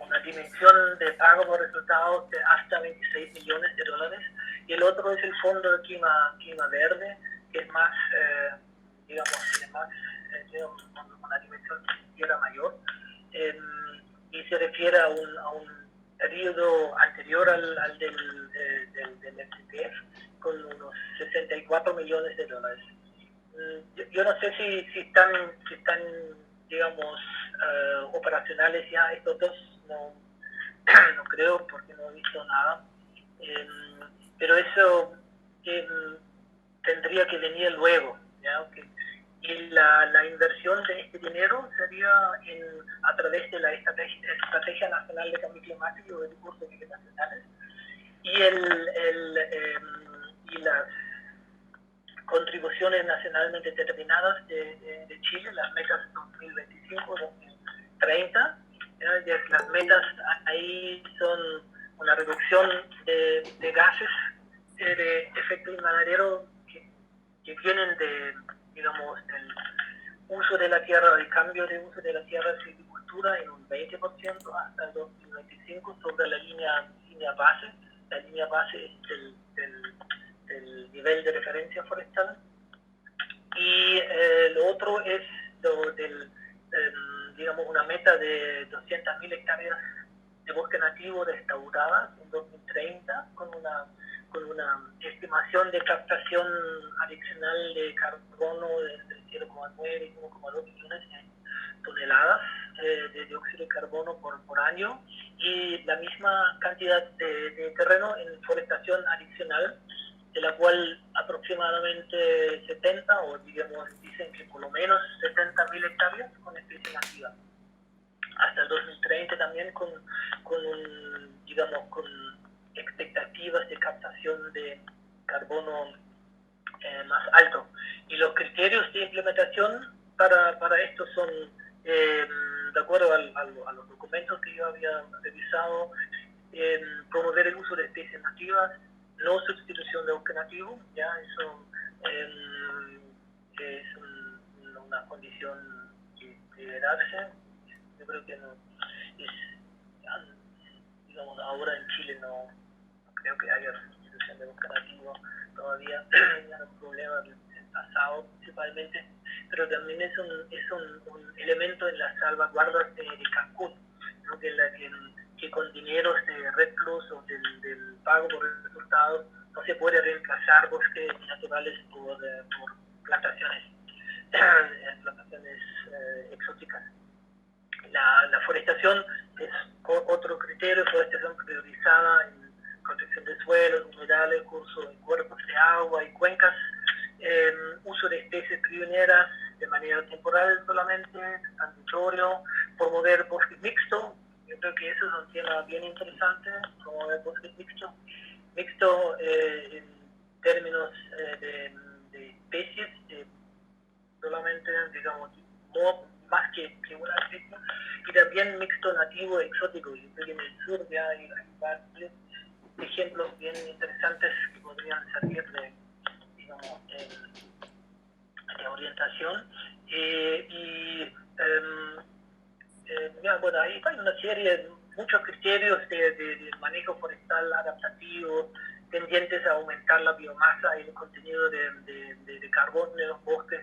una dimensión de pago por resultados de hasta 26 millones de dólares, y el otro es el Fondo de Clima Verde, que es más, tiene una dimensión siquiera mayor, y se refiere a un periodo anterior al del FCTF, con unos 64 millones de dólares. yo no sé si están digamos, operacionales ya estos dos, no, no creo porque no he visto nada. Pero eso tendría que venir luego, ¿ya? Y la inversión de este dinero sería a través de la Estrategia Nacional de Cambio Climático y de Recursos Nacionales y las contribuciones nacionalmente determinadas de Chile, las metas 2025-2030. Las metas ahí son una reducción de gases de efecto invernadero que vienen digamos, del uso de la tierra, del cambio de uso de la tierra en silvicultura en un 20% hasta el 2025 sobre la línea base. La línea base es del nivel de referencia forestal. Y lo otro es digamos, una meta de 200.000 hectáreas de bosque nativo restauradas en 2030 con una estimación de captación adicional de carbono entre 0,9 y 1,2 millones de toneladas de dióxido de carbono por año, y la misma cantidad de terreno en forestación adicional, de la cual aproximadamente 70, o digamos, dicen que por lo menos 70.000 hectáreas con especie nativa. Hasta el 2030 también con expectativas de captación de carbono más alto. Y los criterios de implementación para esto son, de acuerdo a los documentos que yo había revisado, promover el uso de especies nativas, no sustitución de bosque nativo, ya eso es una condición que debe darse. Yo creo que no digamos, ahora en Chile no creo que haya sustitución de bosque nativo todavía. Era un problema del pasado principalmente, pero también es un elemento en las salvaguardas de Cancún, ¿no? Que con dineros de Red Plus o del pago por resultados no se puede reemplazar bosques naturales por plantaciones exóticas. La forestación es otro criterio, forestación priorizada en protección de suelos, humedales, curso de cuerpos de agua y cuencas, uso de especies pioneras de manera temporal solamente, transitorio, promover bosque mixto. Yo creo que eso es un tema bien interesante, promover bosque mixto en términos de especies, solamente, digamos, no más que una especie, y también mixto nativo exótico. Yo creo que en el sur ya hay varios ejemplos bien interesantes que podrían servir de orientación. Bueno, ahí hay una serie, muchos criterios de manejo forestal adaptativo tendientes a aumentar la biomasa y el contenido de carbono en los bosques,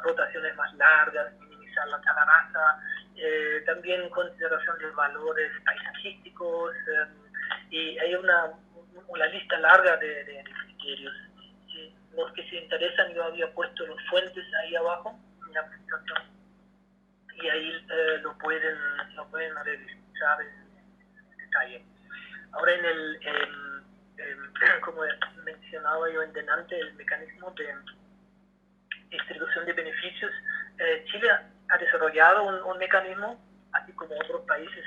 rotaciones más largas, minimizar la talarasa, también consideración de valores paisajísticos, y hay una lista larga de criterios. Si los que se interesan, yo había puesto los fuentes ahí abajo en la presentación, y ahí lo pueden revisar en detalle. Ahora como mencionaba yo en delante, el mecanismo de distribución de beneficios, Chile ha desarrollado un mecanismo, así como otros países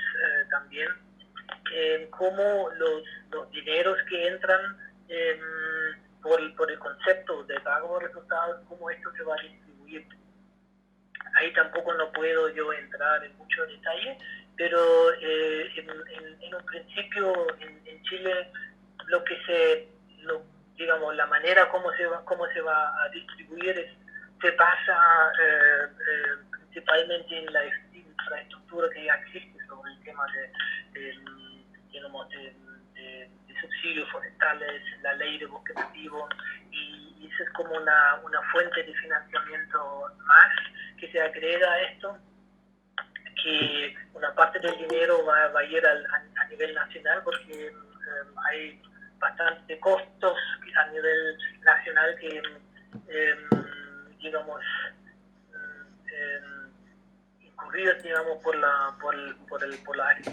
también, como los dineros que entran por el concepto de pago por resultados, cómo esto se va a distribuir. Ahí tampoco no puedo yo entrar en mucho detalle, pero en un principio en Chile digamos, la manera cómo se va a distribuir se basa principalmente en la infraestructura que ya existe sobre el tema de subsidios forestales, la ley de bosque nativo, y eso es como una fuente de financiamiento más que se agrega a esto, que una parte del dinero va a ir a nivel nacional, porque hay bastantes costos a nivel nacional que digamos, incurridas, digamos, por la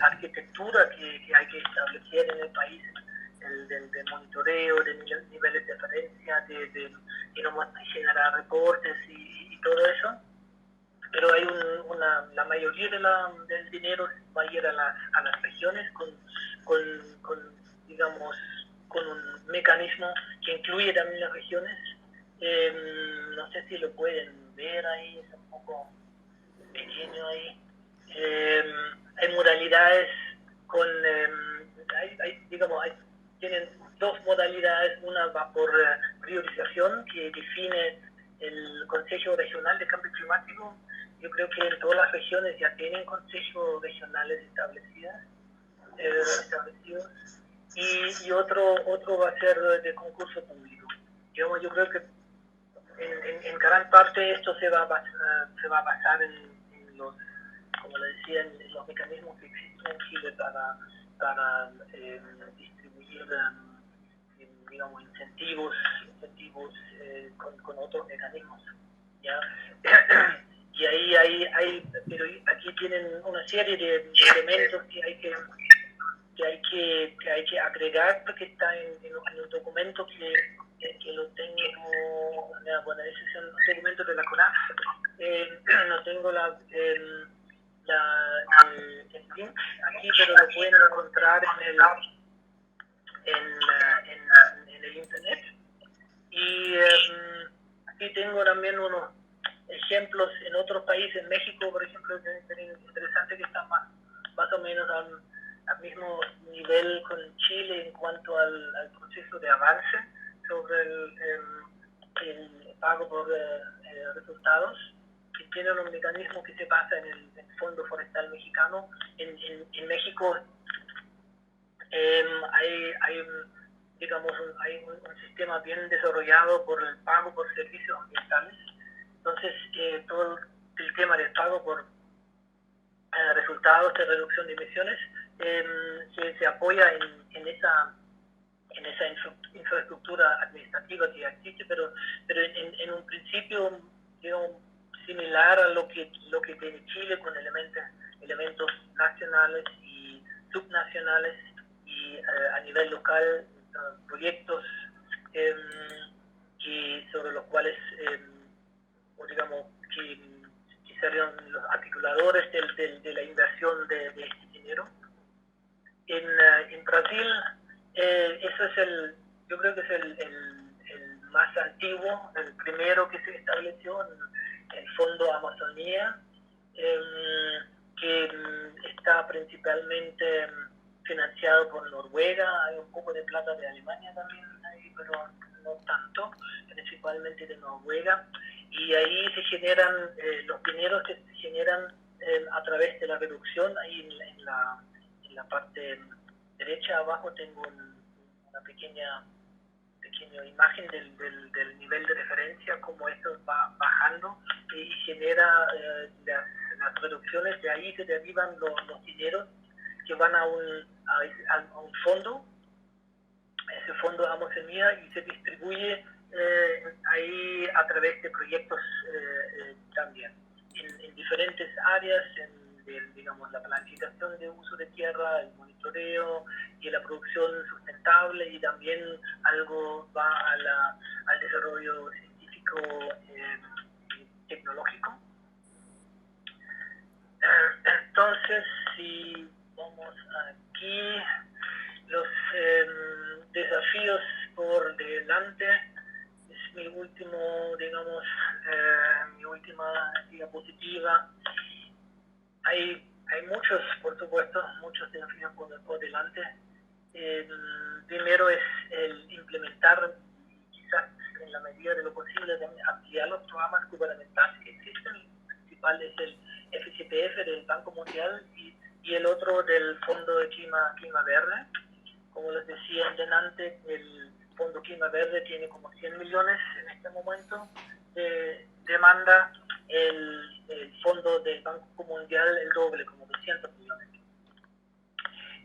arquitectura que hay que establecer en el país, de monitoreo, de niveles de referencia, de generar reportes y todo eso. Pero hay la mayoría del dinero va a ir a las regiones digamos, con un mecanismo que incluye también las regiones. No sé si lo pueden ver ahí, es un poco pequeño ahí. Hay modalidades tienen dos modalidades. Una va por priorización, que define el Consejo Regional de Cambio Climático. Yo creo que en todas las regiones ya tienen consejos regionales establecidos. Y otro va a ser de concurso público. Yo creo que en gran parte esto se va a basar en los, como le decía, en los mecanismos que existen en Chile para distribuir digamos, incentivos con otros mecanismos, ¿ya? Y ahí pero aquí tienen una serie de elementos que hay que agregar, porque está en un documento que lo tengo. Bueno, ese es un documento de la CONAF. No tengo el link aquí, pero lo pueden encontrar en el internet. Y aquí tengo también unos ejemplos en otros países. En México, por ejemplo, es interesante, que está más o menos al mismo nivel con Chile en cuanto al proceso de avance sobre el pago por resultados, que tienen un mecanismo que se basa en el Fondo Forestal Mexicano. En México hay un sistema bien desarrollado por el pago por servicios ambientales. Entonces, todo el tema del pago por resultados de reducción de emisiones se apoya en esa infraestructura administrativa que existe, pero en un principio, digamos, similar a lo que tiene Chile, con elementos nacionales y subnacionales, y a nivel local proyectos sobre los cuales digamos que serían los articuladores de la inversión de este dinero. En Brasil, eso es yo creo que es el más antiguo, el primero que se estableció, el Fondo Amazonía, que está principalmente financiado por Noruega. Hay un poco de plata de Alemania también ahí, pero no tanto, principalmente de Noruega. Y ahí se generan los dineros que se generan a través de la reducción. Ahí en la parte derecha abajo tengo una pequeña imagen del nivel de referencia, como esto va bajando y genera las reducciones. De ahí se derivan los dineros que van a un fondo, ese fondo Amazonía, y se distribuye ahí a través de proyectos también en diferentes áreas, digamos, la planificación de uso de tierra, el monitoreo y la producción sustentable, y también algo va al desarrollo científico y tecnológico. Entonces, si vamos aquí, los desafíos por delante, es mi último, digamos, mi última diapositiva. Hay muchos, por supuesto, muchos desafíos por delante. Primero es el implementar, quizás en la medida de lo posible, ampliar los programas gubernamentales que existen. El principal es el FCPF del Banco Mundial y el otro del Fondo de Clima Verde. Como les decía antes, el Fondo Clima Verde tiene como 100 millones en este momento de demanda. El fondo del Banco Mundial el doble, como 200 millones.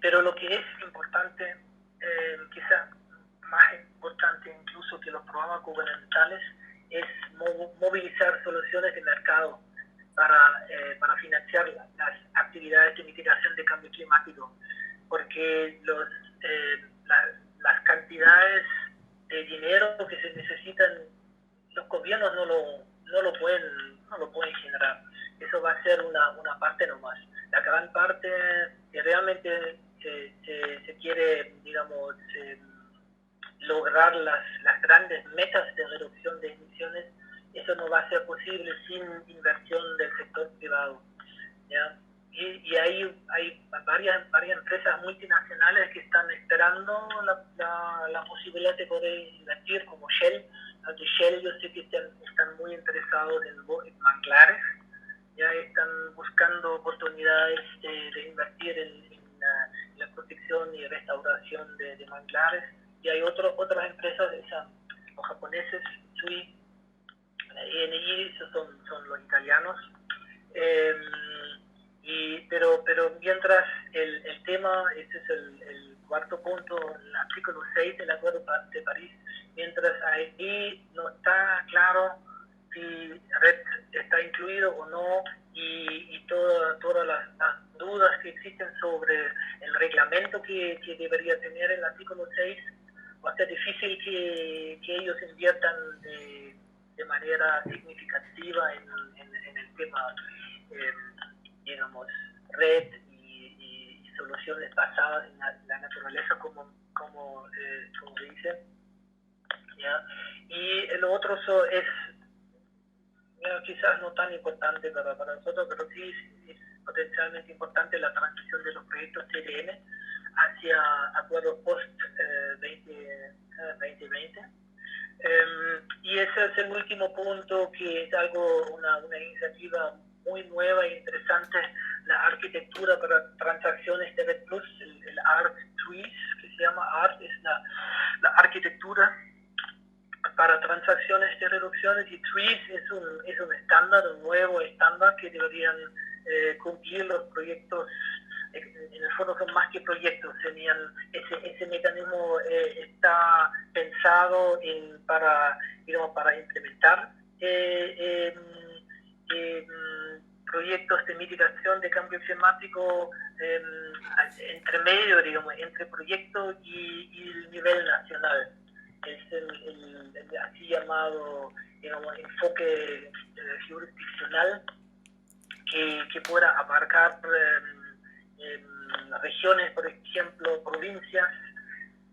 Pero lo que es importante, quizá más importante incluso que los programas gubernamentales, es movilizar soluciones de mercado para financiar las actividades de mitigación de cambio climático, porque las cantidades de dinero que se necesitan, los gobiernos no lo pueden generar. Eso va a ser una parte nomás. La gran parte que realmente se quiere, digamos, lograr las grandes metas de reducción de emisiones, eso no va a ser posible sin inversión del sector privado, ¿ya? Y hay varias empresas multinacionales que están esperando la posibilidad de poder invertir, como Shell. Aunque Shell, yo sé que están muy interesados en manglares, ya están buscando oportunidades de invertir en la protección y restauración de manglares. Y hay otras empresas, los japoneses, Tsui, ENI, esos son los italianos. Pero mientras el tema, este es el cuarto punto, el artículo 6 del Acuerdo de París, mientras ahí no está claro si RED está incluido o no, y todas las dudas que existen sobre el reglamento que debería tener el artículo 6, va a ser difícil que ellos inviertan de manera significativa en el tema, digamos, red y soluciones basadas en la naturaleza, como dicen, ¿ya? Y lo otro es, quizás no tan importante para nosotros, pero sí es potencialmente importante la transición de los proyectos TDM hacia acuerdos post-2020. Y ese es el último punto, que es una iniciativa muy nueva e interesante, la arquitectura para transacciones de Red Plus, el ART Trees, que se llama ART, es la arquitectura para transacciones de reducciones, y Trees es un estándar, un nuevo estándar que deberían cumplir los proyectos. En el fondo son más que proyectos, ese mecanismo está pensado para implementar proyectos de mitigación de cambio climático entre medio, digamos, entre proyecto y el nivel nacional. Es el así llamado, digamos, enfoque jurisdiccional que pueda abarcar regiones, por ejemplo, provincias.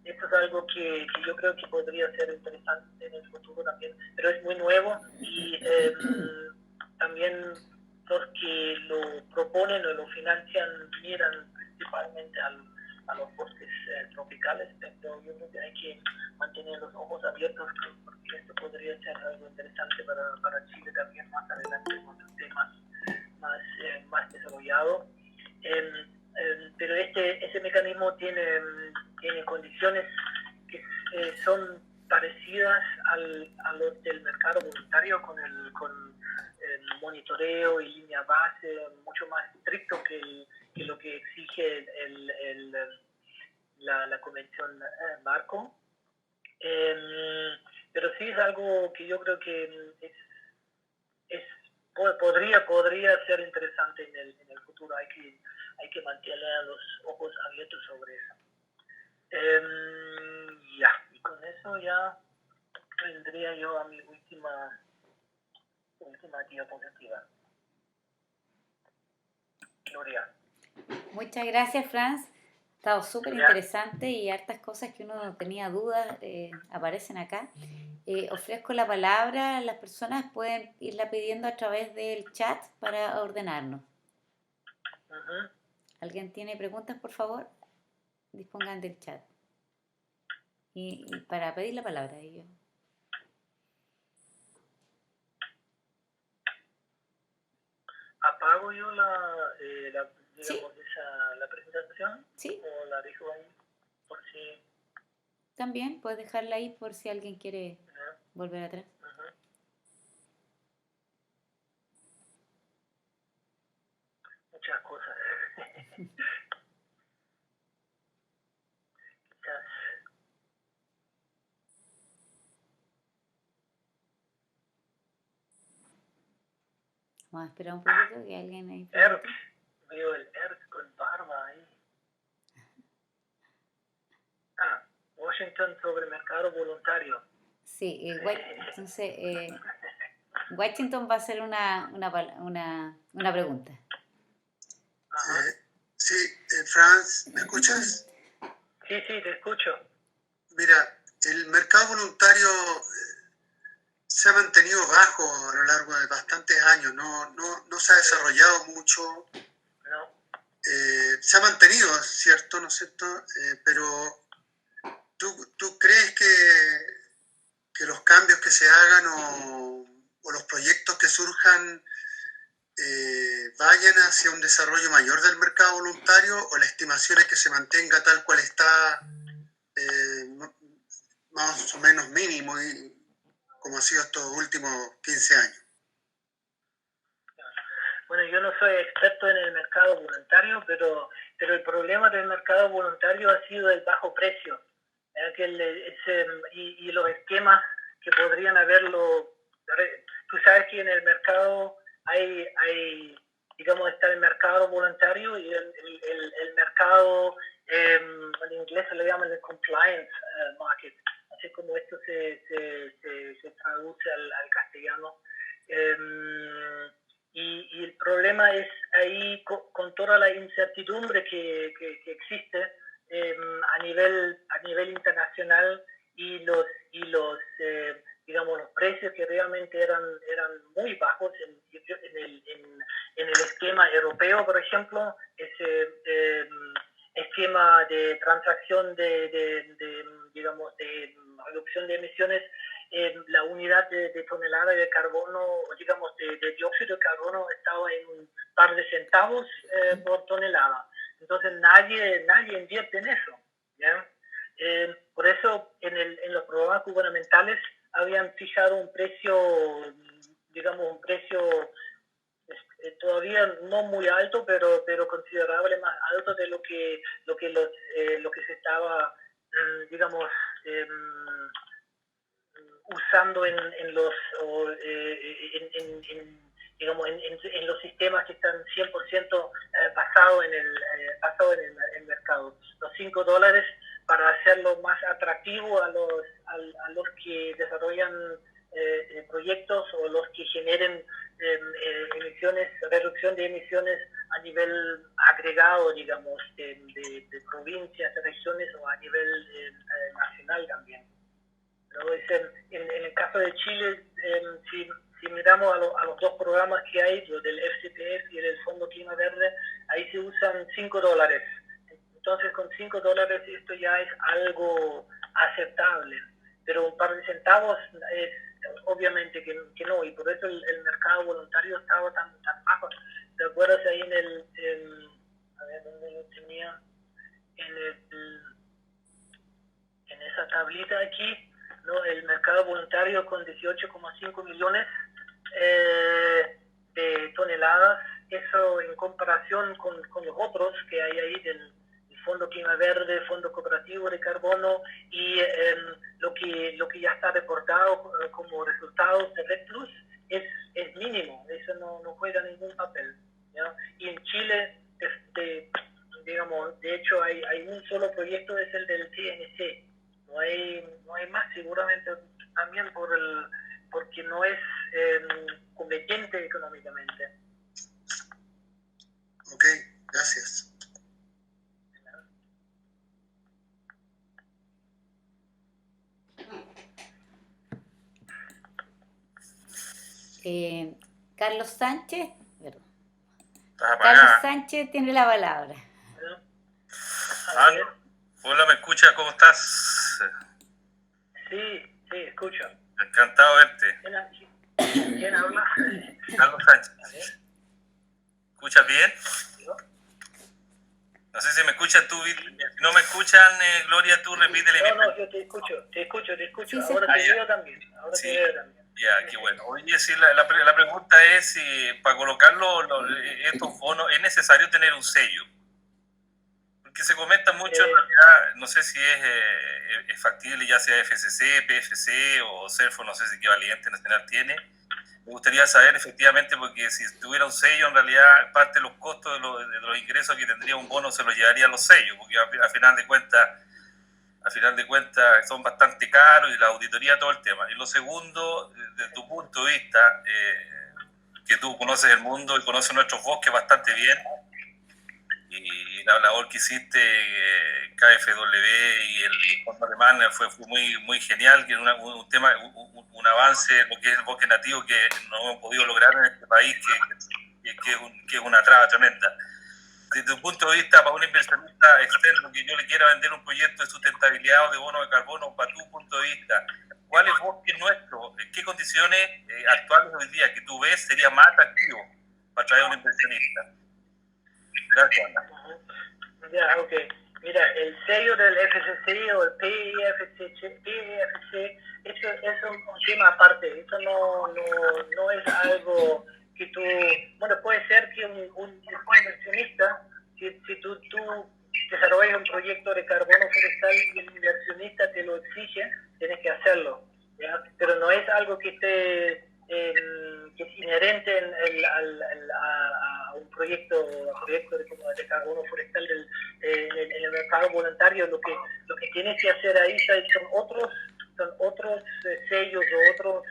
Esto es algo que yo creo que podría ser interesante en el futuro también, pero es muy nuevo, y también los que lo proponen o lo financian miran principalmente a los bosques tropicales, pero yo creo que hay que mantener los ojos abiertos, porque esto podría ser algo interesante para Chile también más adelante, con un tema más desarrollado. Pero ese mecanismo tiene condiciones que son parecidas a los del mercado voluntario, con el monitoreo y línea base mucho más estricto que lo que exige la Convención Marco. Pero sí es algo que yo creo que podría ser interesante en el futuro. Hay que mantener los ojos abiertos sobre eso. Y con eso ya vendría yo a mi última diapositiva. Gloria. Muchas gracias, Franz. Ha estado súper interesante, y hartas cosas que uno tenía dudas aparecen acá. Ofrezco la palabra, las personas pueden irla pidiendo a través del chat para ordenarnos. Uh-huh. ¿Alguien tiene preguntas, por favor? Dispongan del chat. Y para pedir la palabra, yo. ¿Apago yo la ¿Sí? la presentación? ¿Sí? ¿O la dejo ahí por si...? También puedes dejarla ahí por si alguien quiere volver atrás. Uh-huh. Muchas cosas. Quizás Vamos a esperar un poquito que alguien ahí... ERC, veo el ERC con barba ahí. Washington sobre mercado voluntario. Sí, entonces Washington va a hacer una pregunta. Sí, Franz, ¿me escuchas? Sí, te escucho. Mira, el mercado voluntario se ha mantenido bajo a lo largo de bastantes años, no se ha desarrollado mucho, No. se ha mantenido, ¿cierto? ¿No es cierto? Pero ¿tú crees que los cambios que se hagan o los proyectos que surjan vayan hacia un desarrollo mayor del mercado voluntario, o la estimación es que se mantenga tal cual está, más o menos mínimo, y como ha sido estos últimos 15 años? Bueno, yo no soy experto en el mercado voluntario, pero el problema del mercado voluntario ha sido el bajo precio, y los esquemas que podrían haberlo. Tú sabes que en el mercado hay digamos, está el mercado voluntario y el mercado, en inglés se le llama el compliance market, así como esto se traduce al castellano. Y el problema es ahí con toda la incertidumbre que existe a nivel internacional, y los digamos, los precios que realmente eran muy bajos en el esquema europeo, por ejemplo, ese esquema de transacción digamos, de reducción de emisiones. La unidad de tonelada de carbono, digamos, de dióxido de carbono, estaba en un par de centavos por tonelada. Entonces nadie invierte en eso, ¿ya? Por eso en los programas gubernamentales habían fijado un precio, digamos, un precio todavía no muy alto, pero considerable más alto de lo que se estaba, digamos, usando en los sistemas que están 100% basados en el mercado. Los $5 para hacerlo más atractivo a los que desarrollan proyectos, o los que generen reducción de emisiones a nivel agregado, digamos, de provincias, de regiones, o a nivel nacional también. ¿No? En el caso de Chile, si miramos a los dos programas que hay, lo del FCPF y el del Fondo Clima Verde, ahí se usan $5. Entonces, con $5 esto ya es algo aceptable, pero un par de centavos es obviamente que no, y por eso el mercado voluntario estaba tan bajo. ¿Te acuerdas ahí a ver dónde lo tenía? En esa tablita aquí, ¿no? El mercado voluntario con 18,5 millones de toneladas, eso en comparación con los otros que hay ahí del Fondo Clima Verde, Fondo Cooperativo de Carbono, y lo que ya está reportado como resultados de REDD+, es mínimo, eso no juega ningún papel, ¿ya? Y en Chile, digamos, de hecho hay un solo proyecto, es el del TNC, no hay más, seguramente también porque no es conveniente económicamente. Ok, gracias. Carlos Sánchez, perdón. Estás Carlos apagada. Sánchez tiene la palabra. Hola, ¿me escuchas? ¿Cómo estás? Sí, escucho. Encantado de verte. ¿Quién habla? Carlos Sánchez. ¿Escuchas bien? No sé si me escuchas tú. Si no me escuchan, Gloria, tú repítele. No, yo te escucho. Sí, Ahora te veo también. Sí. Ya, qué bueno. Oye, sí, la pregunta es si para colocarlo estos bonos es necesario tener un sello. Porque se comenta mucho, en realidad, no sé si es factible, ya sea FCC, PFC o CERFO, no sé si qué Valiente Nacional tiene, Me gustaría saber efectivamente, porque si tuviera un sello, en realidad parte de los costos de los ingresos que tendría un bono se los llevarían los sellos, porque a final de cuentas son bastante caros y la auditoría, todo el tema. Y lo segundo, desde tu punto de vista, que tú conoces el mundo y conoces nuestros bosques bastante bien, y la labor que hiciste KfW y el Fondo Alemán fue muy, muy genial, que es un tema, un avance, lo que es el bosque nativo que no hemos podido lograr en este país, que es una traba tremenda. Desde tu punto de vista, para un inversionista externo que yo le quiera vender un proyecto de sustentabilidad o de bono de carbono, para tu punto de vista, ¿cuál es el bosque nuestro? ¿En qué condiciones actuales hoy día que tú ves sería más atractivo para traer a un inversionista? Gracias, Ana. Ya, ok. Mira, el sello del FSC o el PIFC, eso es un tema aparte. Eso no es algo que tú... Bueno, puede ser que un inversionista, si tú desarrollas un proyecto de carbono forestal y el inversionista te lo exige, tienes que hacerlo, ¿ya? Pero no es algo que esté... que es inherente a un proyecto de carbono forestal en el mercado voluntario. Lo que tienes que hacer ahí son otros sellos o otros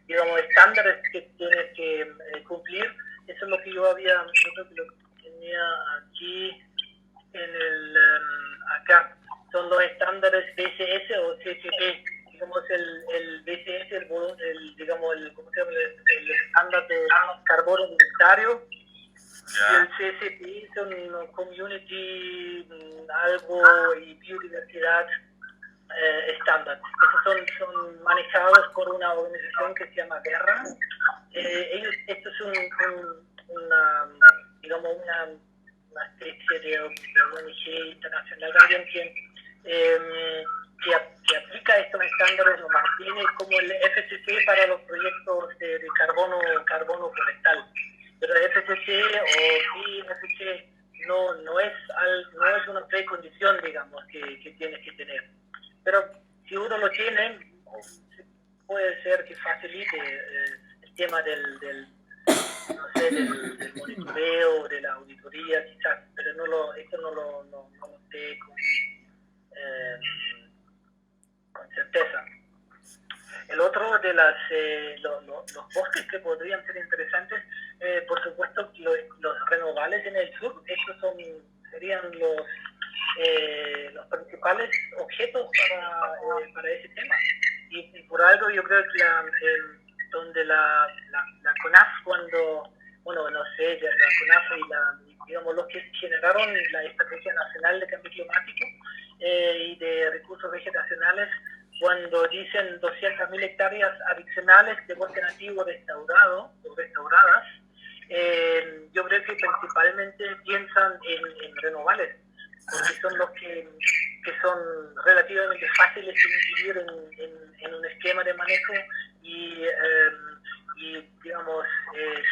digamos estándares que tienes que cumplir. Eso es lo que yo creo que lo tenía aquí acá son los estándares BCS o CCP. Digamos el BCS, ¿cómo se llama? El estándar de carbono voluntario, y el CCP son Community algo y biodiversidad estándar. Estos son manejados por una organización que se llama Verra. Esto es una especie de ONG internacional también que aplica estos estándares, lo mantiene como el FSC para los proyectos de carbono forestal. Pero el FSC o IFC no es una precondición, digamos, que tienes que tener. Pero si uno lo tiene, puede ser que facilite el tema del monitoreo, de la auditoría, quizás, pero esto no lo sé con certeza. El otro de los bosques que podrían ser interesantes, por supuesto, los renovables en el sur. Estos serían los principales objetos para ese tema. Y por algo yo creo que donde la CONAF, la CONAF y los que generaron la Estrategia Nacional de Cambio Climático y de Recursos Vegetacionales, cuando dicen 200.000 hectáreas adicionales de bosque nativo restaurado o restauradas, yo creo que principalmente piensan en renovables, porque son los que son relativamente fáciles de incluir en un esquema de manejo y digamos,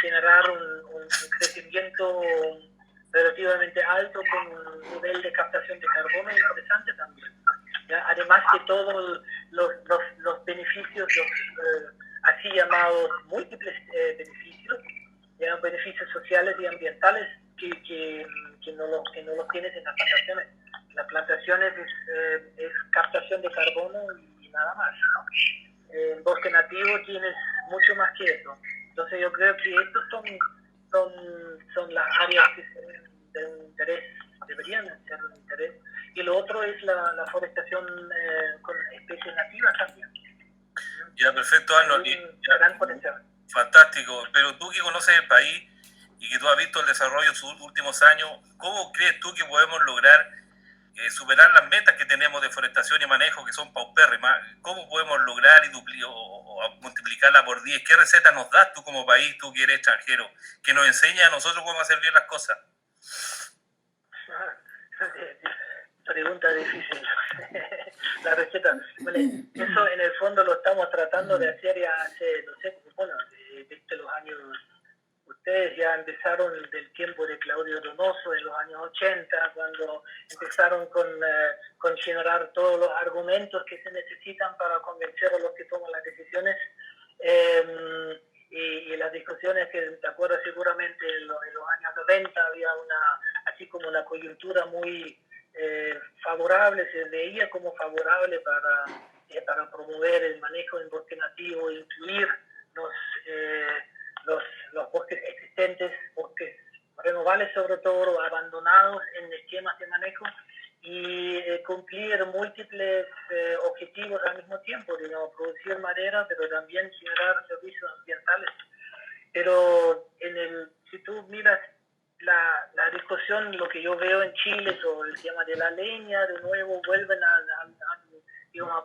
generar un crecimiento relativamente alto con un nivel de captación de carbono interesante también. ¿Ya? Además de todos los beneficios, así llamados múltiples beneficios, ¿ya? Beneficios sociales y ambientales que no los tienes en las plantaciones. Las plantaciones es captación de carbono y nada más, ¿no? En bosque nativo tienes mucho más que eso. Entonces yo creo que estos son las áreas que de un interés, deberían ser de un interés. Y lo otro es la forestación con especies nativas también. Ya, perfecto, Arnold. Gran potencial. Fantástico. Pero tú que conoces el país y que tú has visto el desarrollo en sus últimos años, ¿cómo crees tú que podemos lograr superar las metas que tenemos de forestación y manejo, que son paupérrimas? ¿Cómo podemos lograr o multiplicarla por 10? ¿Qué receta nos das tú como país, tú que eres extranjero, que nos enseña a nosotros cómo hacer bien las cosas? Pregunta difícil. La receta. Bueno, eso en el fondo lo estamos tratando de hacer ya hace, no sé, desde los años. Ustedes ya empezaron del tiempo de Claudio Donoso en los años 80, cuando empezaron con generar todos los argumentos que se necesitan para convencer a los que toman las decisiones. las discusiones que te acuerdas seguramente en los años 90 había así como una coyuntura muy favorable, se veía como favorable para promover el manejo del bosque nativo, incluir los bosques existentes, bosques renovables sobre todo, abandonados en esquemas de manejo, y cumplir múltiples objetivos al mismo tiempo, digamos, producir madera, pero también generar servicios ambientales. Pero si tú miras la discusión, lo que yo veo en Chile sobre el tema de la leña, de nuevo vuelven a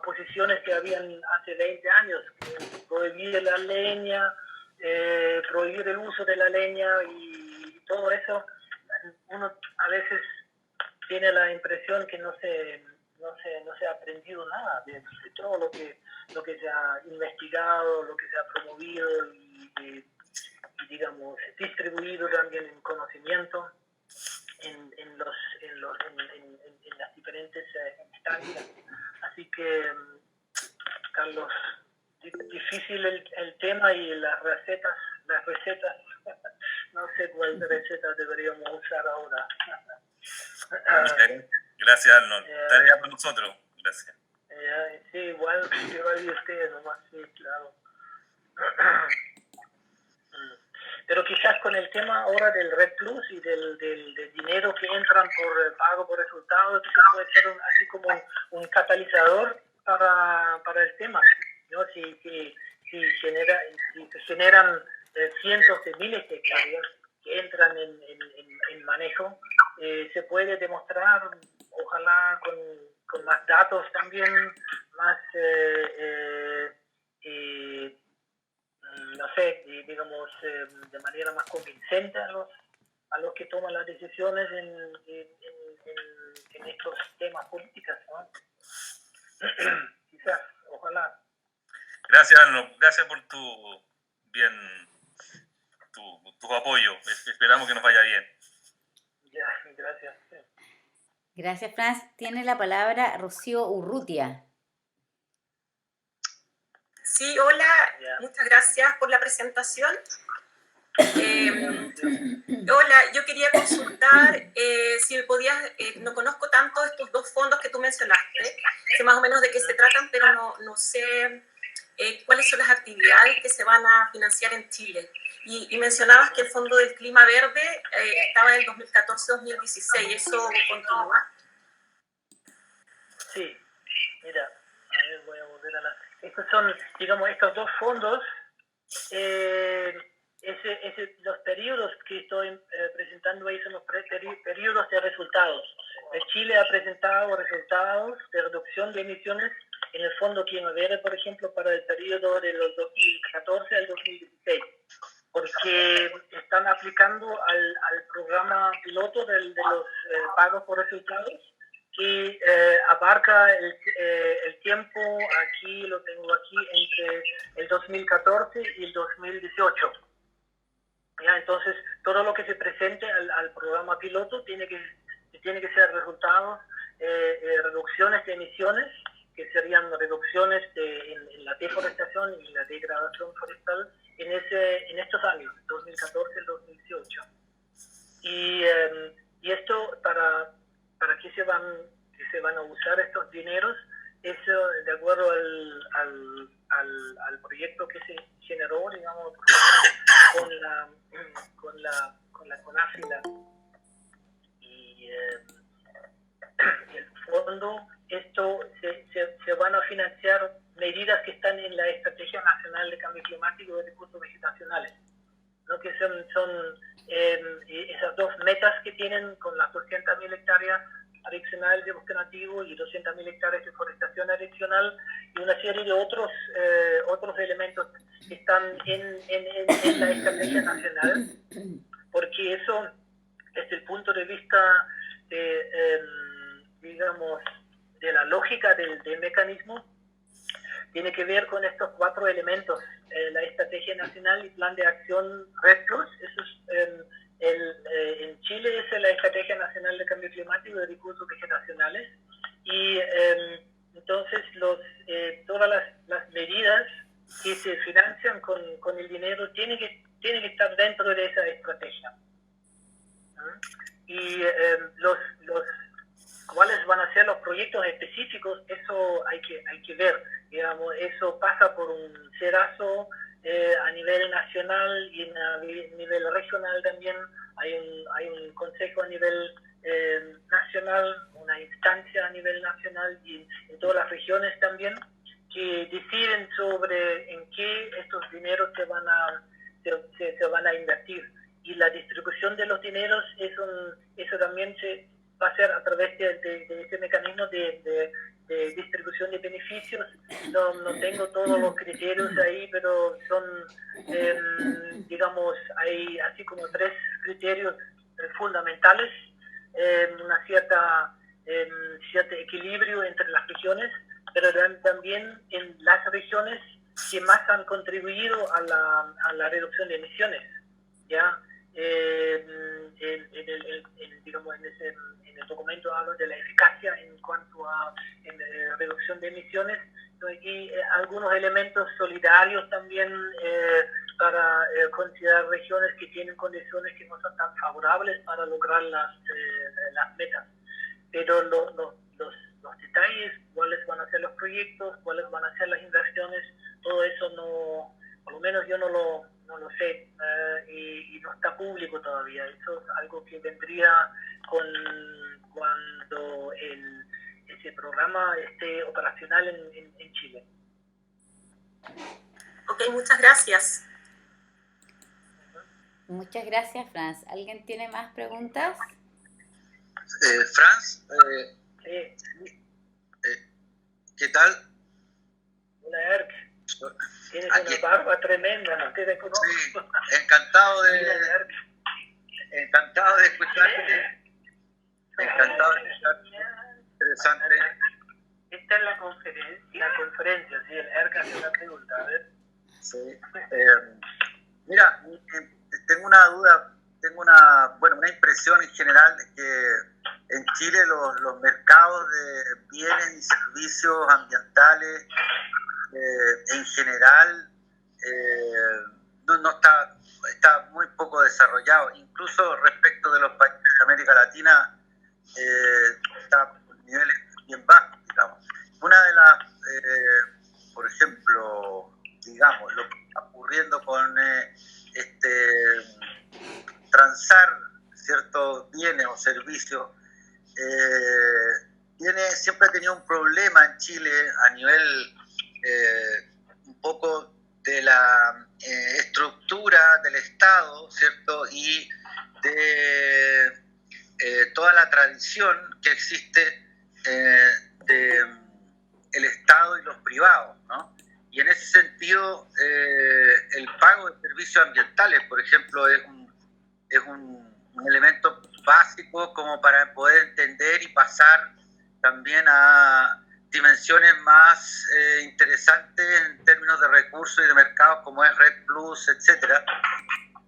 posiciones que habían hace 20 años, prohibir la leña, prohibir el uso de la leña y todo eso. Uno a veces tiene la impresión que no se ha aprendido nada de todo lo que se ha investigado, lo que se ha promovido y digamos, distribuido también en conocimiento en las diferentes instancias. Así que, Carlos, difícil el tema y las recetas, no sé cuál receta deberíamos usar ahora. Gracias, Arnold. Tarea para nosotros. Gracias. Sí, igual y ustedes nomás, sí, claro. Pero quizás con el tema ahora del Red Plus y del dinero que entran por pago por resultados, eso puede ser así como un catalizador para el tema, ¿no? Si se generan cientos de miles de hectáreas que entran en manejo, se puede demostrar, ojalá con más datos también, más no sé, digamos, de manera más convincente a los que toman las decisiones en estos temas políticos, ¿no? Quizás, ojalá. Gracias, Arnold. Gracias por tu apoyo. Esperamos que nos vaya bien. Ya, gracias. Gracias, Franz. Tiene la palabra Rocío Urrutia. Sí, hola, muchas gracias por la presentación. Hola, yo quería consultar si me podías, no conozco tanto estos dos fondos que tú mencionaste, sé más o menos de qué se tratan, pero no sé cuáles son las actividades que se van a financiar en Chile. Y mencionabas que el Fondo del Clima Verde estaba en el 2014-2016, ¿eso continúa? Sí, mira, a ver, voy a volver a estos son, digamos, estos dos fondos, los periodos que estoy presentando ahí son los periodos de resultados. Chile ha presentado resultados de reducción de emisiones en el Fondo Clima Verde, por ejemplo, para el periodo de los 2014 al 2016, porque están aplicando al programa piloto de los pagos por resultados, que abarca el tiempo, aquí lo tengo aquí, entre el 2014 y el 2018. ¿Ya? Entonces, todo lo que se presente al programa piloto tiene que ser resultados, reducciones de emisiones, que serían reducciones en la deforestación y la degradación forestal en estos años, 2014 y 2018. Y esto para qué se van a usar estos dineros, eso de acuerdo al proyecto que se generó, digamos, con la CONAFRILA y el fondo. Esto se van a financiar medidas que están en la Estrategia Nacional de Cambio Climático y de Recursos Vegetacionales, ¿no? Que son esas dos metas que tienen con las 200.000 hectáreas adicionales de bosque nativo y 200.000 hectáreas de forestación adicional, y una serie de otros elementos que están en la Estrategia Nacional, porque eso, desde el punto de vista digamos, de la lógica del mecanismo, tiene que ver con estos 4 elementos: la Estrategia Nacional y Plan de Acción Red Plus. Eso es, en Chile es la Estrategia Nacional de Cambio Climático y de Recursos Vegetacionales, y entonces todas las medidas que se financian con el dinero tienen que estar dentro de esa estrategia. Y cuáles van a ser los proyectos específicos, eso hay que ver. Digamos, eso pasa por un cedazo a nivel nacional y a nivel regional también. Hay un consejo a nivel nacional, una instancia a nivel nacional y en todas las regiones también, que deciden sobre en qué estos dineros se van a invertir. Y la distribución de los dineros, eso también se va a ser a través de ese mecanismo de distribución de beneficios. No tengo todos los criterios ahí, pero son, digamos, hay así como 3 criterios fundamentales, una cierto equilibrio entre las regiones, pero también en las regiones que más han contribuido a la reducción de emisiones, ¿ya? Digamos, en el documento hablo de la eficacia en cuanto a reducción de emisiones y algunos elementos solidarios también para considerar regiones que tienen condiciones que no son tan favorables para lograr las metas. Pero los detalles, cuáles van a ser los proyectos, cuáles van a ser las inversiones, todo eso no, por lo menos yo no lo sé y no está público todavía. Eso es algo que vendría cuando ese programa esté operacional en Chile. Ok, muchas gracias. Muchas gracias, Franz. ¿Alguien tiene más preguntas? Franz, Sí. ¿qué tal? Hola, Erk. Tienes Aquí. una barba tremenda, no te conozco. Sí, encantado Mira, Erk. de escucharte. Encantado de escucharte. Interesante. Esta es la conferencia, sí, el ERC hace una pregunta, a ver. Sí. Mira, tengo una duda, una impresión en general de que en Chile los mercados de bienes y servicios ambientales en general no está muy poco desarrollado, incluso respecto de los países de América Latina está a niveles bien bajos, digamos. Una de las, por ejemplo, digamos, lo que está ocurriendo con transar ciertos bienes o servicios, siempre ha tenido un problema en Chile a nivel un poco de la estructura del Estado, ¿cierto? Y de toda la tradición que existe de el Estado y los privados, ¿no? Y en ese sentido, el pago de servicios ambientales, por ejemplo, es un elemento básico como para poder entender y pasar también a dimensiones más interesantes en términos de recursos y de mercados como es Red Plus, etcétera.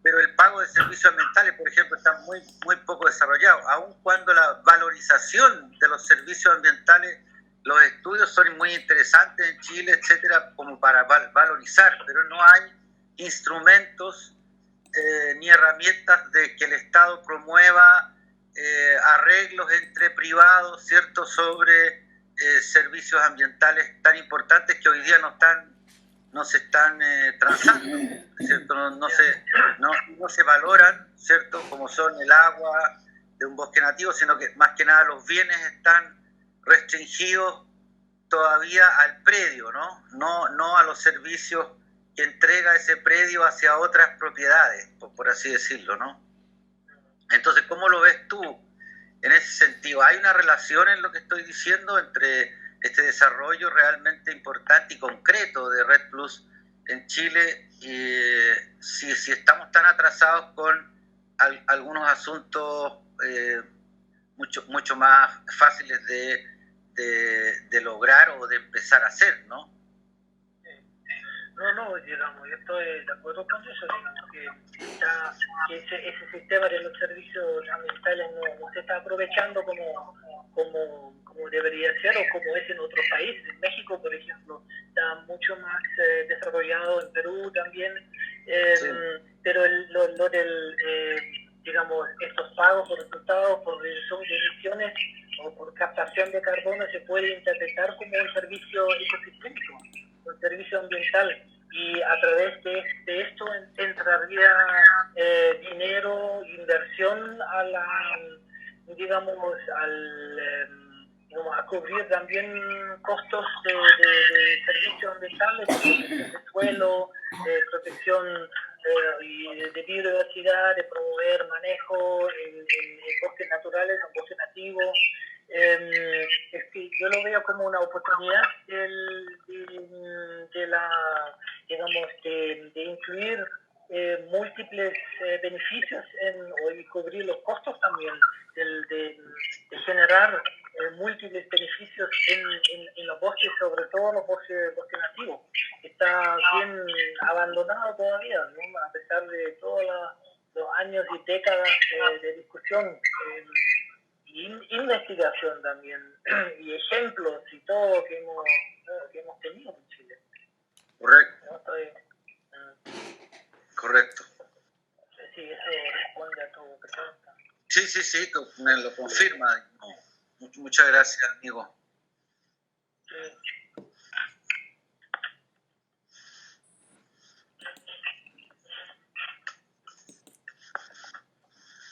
Pero el pago de servicios ambientales, por ejemplo, está muy poco desarrollado, aun cuando la valorización de los servicios ambientales, los estudios son muy interesantes en Chile, etcétera, como para valorizar, pero no hay instrumentos ni herramientas de que el Estado promueva arreglos entre privados, ¿cierto?, sobre servicios ambientales tan importantes que hoy día no se están transando, ¿cierto? No se valoran, ¿cierto?, como son el agua de un bosque nativo, sino que más que nada los bienes están restringidos todavía al predio, no a los servicios que entrega ese predio hacia otras propiedades, por así decirlo, ¿no? Entonces, ¿cómo lo ves tú en ese sentido? ¿Hay una relación en lo que estoy diciendo entre este desarrollo realmente importante y concreto de Red Plus en Chile y si estamos tan atrasados con algunos asuntos mucho más fáciles de lograr o de empezar a hacer, ¿no? No, digamos, yo estoy de acuerdo con eso, digamos, que ese sistema de los servicios ambientales no se está aprovechando como debería ser o como es en otros países. En México, por ejemplo, está mucho más desarrollado en Perú también, Sí. pero lo del, digamos, estos pagos por resultados, por reducción de emisiones o por captación de carbono se puede interpretar como un servicio ecosistémico, un servicio ambiental, y a través de esto entraría dinero, inversión a la, digamos, a cubrir también costos de servicios ambientales, protección de suelo, protección de biodiversidad, de promover manejo en bosques naturales, en bosques nativos. Es que yo lo veo como una oportunidad de incluir múltiples beneficios y cubrir los costos también, de generar múltiples beneficios en los bosques, sobre todo los bosques nativos. Está bien abandonado todavía, ¿no? A pesar de todos los años y décadas de discusión y investigación también, y ejemplos y todo que hemos tenido en Chile. Correcto. ¿No? Correcto. No sé si eso responde a tu pregunta. Sí, me lo confirma. No. Muchas gracias, amigo. Sí.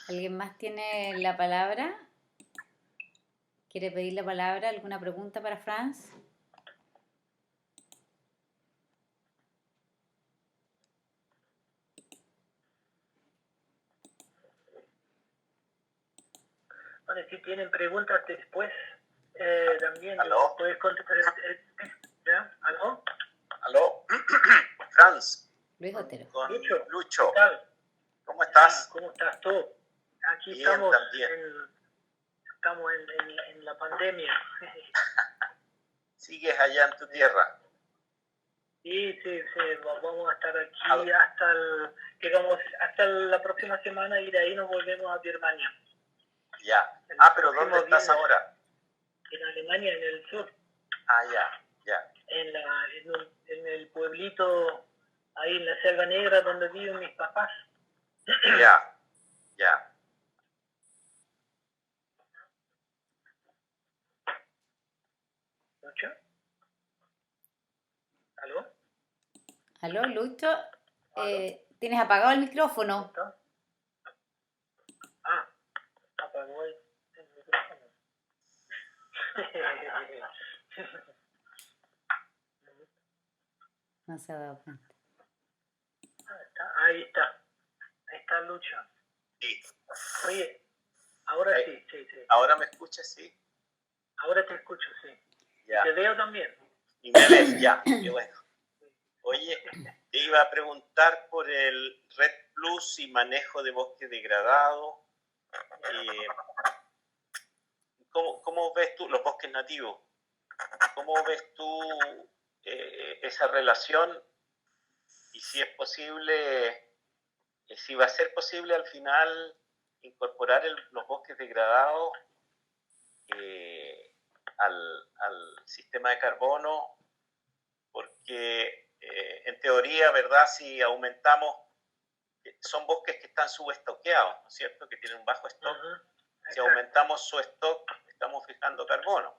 ¿Alguien más tiene la palabra? ¿Quiere pedir la palabra? ¿Alguna pregunta para Franz? Bueno, si tienen preguntas después, también ¿Aló? puedes contestar. ¿Ya? ¿Aló? Aló, Franz, Luis Otero. con Lucho. Lucho. ¿Qué tal? ¿Cómo estás? ¿Cómo estás tú? Aquí Bien, estamos, también. estamos en la pandemia. ¿Sigues allá en tu tierra? Sí, vamos a estar aquí hasta la próxima semana, y de ahí nos volvemos a Birmania. Ya. El Pero próximo ¿dónde estás viernes. ahora? En Alemania, en el sur, Ya. en el pueblito, ahí en la Selva Negra, donde viven mis papás. Ya. ¿Lucho? ¿Aló? ¿Aló, Lucho? ¿Tienes apagado el micrófono? ¿Está? Apagó el micrófono. No se ha dado cuenta. Ahí está Lucho. Sí. Oye, ahora Ahí. sí. ¿Ahora me escuchas? Sí. Ahora te escucho, sí. Ya. Te veo también. Y me ves, ya. Qué bueno. Oye, te iba a preguntar por el Red Plus y manejo de bosque degradado. ¿Cómo ves tú los bosques nativos? ¿Cómo ves tú esa relación? Y si es posible, si va a ser posible al final incorporar los bosques degradados al sistema de carbono, porque en teoría, ¿verdad? Si aumentamos, son bosques que están subestoqueados, ¿no es cierto? Que tienen un bajo stock. Si aumentamos su stock, estamos fijando carbono.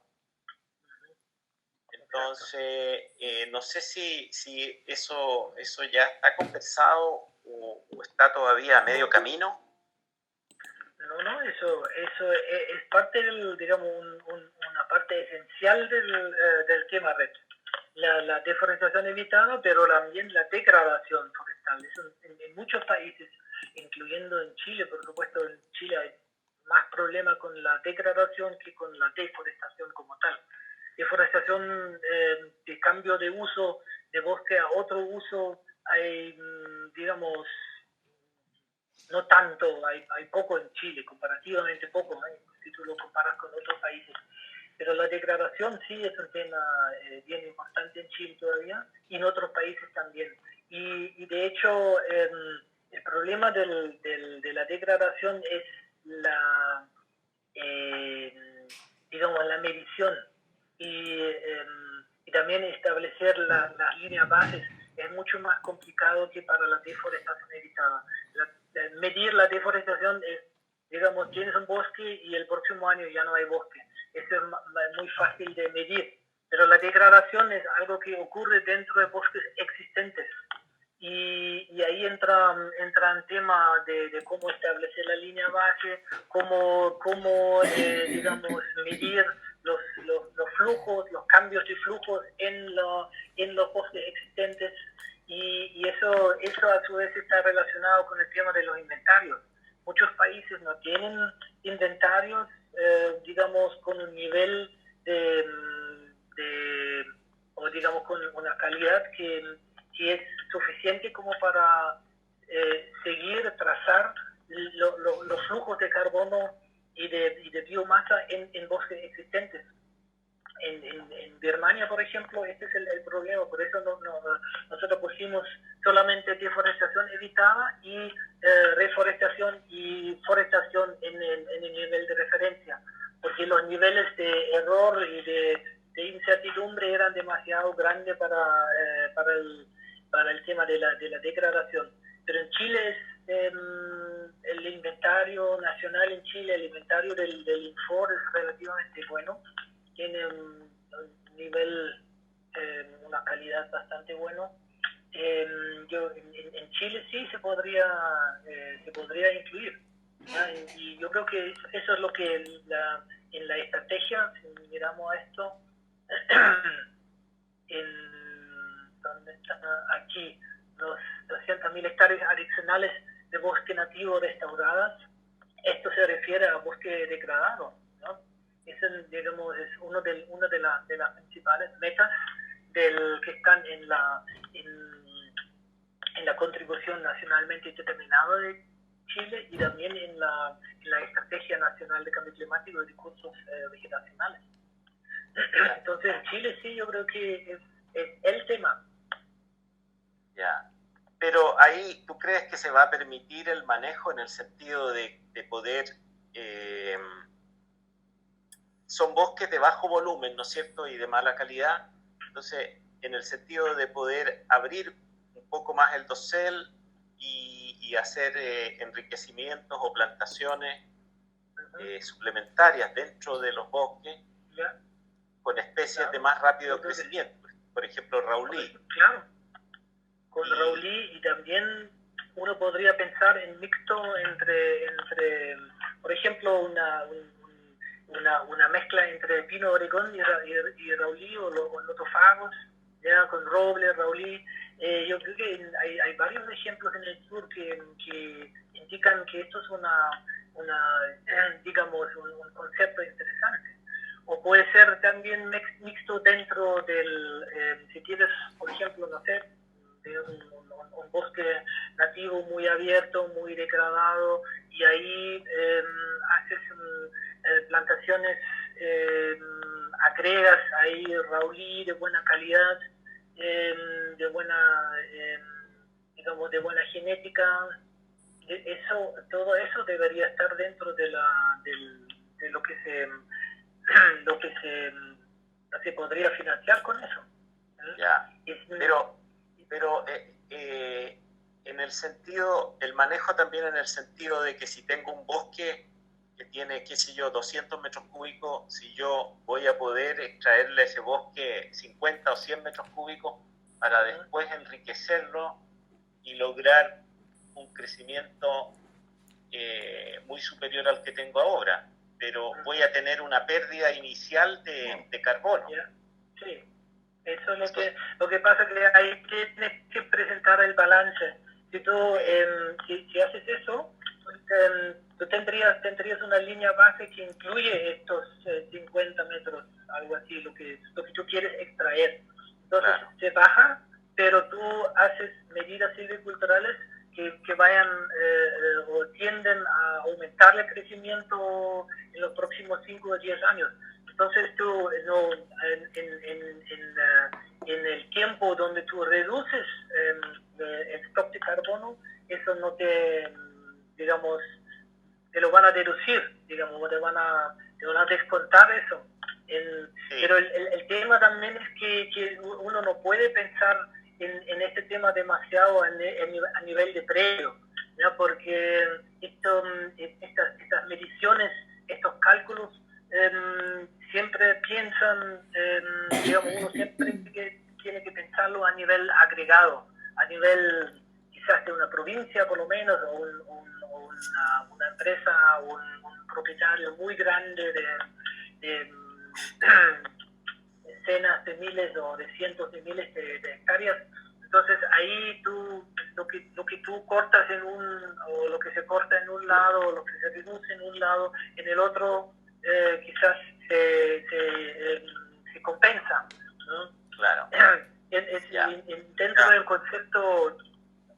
Entonces, no sé si eso ya está conversado o está todavía a medio camino. No, eso es parte una parte esencial del tema RED. La deforestación evitada, pero también la degradación forestal. Eso en muchos países, incluyendo en Chile, por supuesto, en Chile hay más problemas con la degradación que con la deforestación como tal. Deforestación de cambio de uso de bosque a otro uso, hay, digamos, no tanto, hay poco en Chile, comparativamente poco, si tú lo comparas con otros países. Pero la degradación sí es un tema bien importante en Chile todavía, y en otros países también. Y de hecho, el problema de la degradación es la medición. Y Y también establecer las líneas bases es mucho más complicado que para la deforestación evitada. Medir la deforestación es, digamos, tienes un bosque y el próximo año ya no hay bosque. Eso es muy fácil de medir. Pero la degradación es algo que ocurre dentro de bosques existentes. Y ahí entra en tema de cómo establecer la línea base, cómo digamos, medir los flujos, los cambios de flujos en los bosques existentes. Y eso a su vez está relacionado con el tema de los inventarios. Muchos países no tienen inventarios, digamos, con un nivel o digamos con una calidad que es suficiente como para seguir, trazar los flujos de carbono y de biomasa en bosques existentes. En Birmania, por ejemplo, este es el problema, por eso nosotros pusimos solamente deforestación evitada y reforestación y forestación en el nivel de referencia, porque los niveles de error y de incertidumbre eran demasiado grandes para el tema de la degradación. Pero en Chile el inventario nacional en Chile, el inventario del INFOR es relativamente bueno, tiene un nivel, una calidad bastante bueno. En Chile sí se podría incluir, ¿ya? Y yo creo que eso es lo que en la estrategia, si miramos a esto, ¿dónde están? Aquí, los 200.000 hectáreas adicionales de bosque nativo restauradas, esto se refiere a bosque degradado, ¿no? Eso, digamos, es una de las principales metas que están en la contribución nacionalmente determinada de Chile y también en la Estrategia Nacional de Cambio Climático y Recursos Vegetacionales. Entonces, Chile sí, yo creo que es el tema. Ya. Pero ahí, ¿tú crees que se va a permitir el manejo en el sentido de poder... son bosques de bajo volumen, ¿no es cierto?, y de mala calidad. Entonces, en el sentido de poder abrir un poco más el dosel y hacer enriquecimientos o plantaciones suplementarias dentro de los bosques, ¿Ya? con especies Claro. de más rápido crecimiento. Por ejemplo, raulí. Claro, con raulí, y también uno podría pensar en mixto entre por ejemplo, una mezcla entre pino oregón y raulí o lotofagos, ya con roble, raulí. Yo creo que hay varios ejemplos en el sur que indican que esto es digamos, un concepto interesante. O puede ser también mixto dentro del, si tienes, por ejemplo, no sé, un bosque nativo muy abierto, muy degradado, y ahí haces plantaciones, agregas ahí raulí de buena calidad, digamos, de buena genética. Todo eso debería estar dentro de lo que se podría financiar con eso. Ya. Pero en el sentido, el manejo también en el sentido de que si tengo un bosque que tiene, qué sé yo, 200 metros cúbicos, si yo voy a poder extraerle a ese bosque 50 o 100 metros cúbicos para después enriquecerlo y lograr un crecimiento muy superior al que tengo ahora, pero voy a tener una pérdida inicial de carbono. Sí, eso es lo que pasa, que hay que presentar el balance. Si tú si haces eso, tú tendrías una línea base que incluye estos 50 metros, algo así, lo que tú quieres extraer. Entonces se baja, pero tú haces medidas silviculturales que vayan o tienden a aumentar el crecimiento en los próximos 5 o 10 años. Entonces tú en el tiempo donde tú reduces el stock de carbono, eso no digamos, te lo van a deducir, digamos, te van a descontar eso. Pero el tema también es que uno no puede pensar en este tema demasiado a nivel de precio, ¿no? Porque estas mediciones, estos cálculos, siempre piensan, digamos, uno siempre tiene que pensarlo a nivel agregado, a nivel quizás de una provincia por lo menos, o una empresa, un propietario muy grande de decenas de miles o de cientos de miles de hectáreas. Entonces ahí lo que tú cortas o lo que se corta en un lado, o lo que se reduce en un lado, en el otro quizás se compensa, ¿no? Claro. Dentro del concepto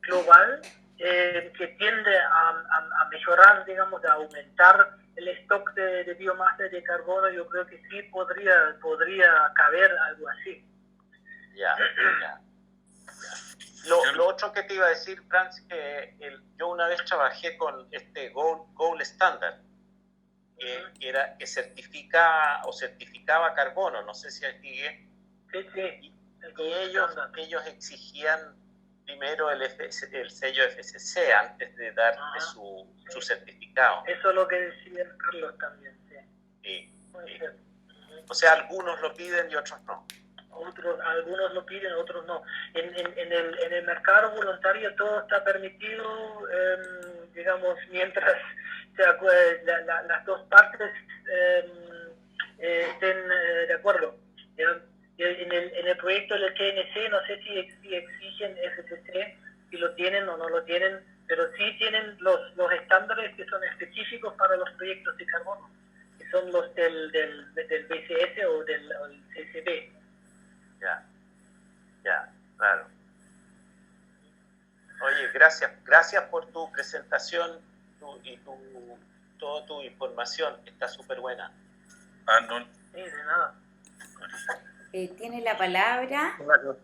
global, que tiende a mejorar, digamos, a aumentar el stock de biomasa de carbono, yo creo que sí podría caber algo así. Ya. Lo otro que te iba a decir, Franz, que yo una vez trabajé con este Gold Standard, que certificaba carbono, no sé si aquí es. Sí. Y ellos exigían primero el sello FSC antes de darte su certificado. Eso es lo que decía Carlos también, sí. Sí. O sea, algunos lo piden y otros no. Algunos lo piden, otros no. En el mercado voluntario todo está permitido, digamos, mientras las dos partes estén de acuerdo, ¿ya? En el proyecto del TNC no sé si exigen FSC, si lo tienen o no lo tienen, pero sí tienen los estándares que son específicos para los proyectos de carbono, que son los del BCS o del CCB. Ya, claro. Oye, gracias por tu presentación y toda tu información, está súper buena. No. Sí, de nada. Tiene la palabra don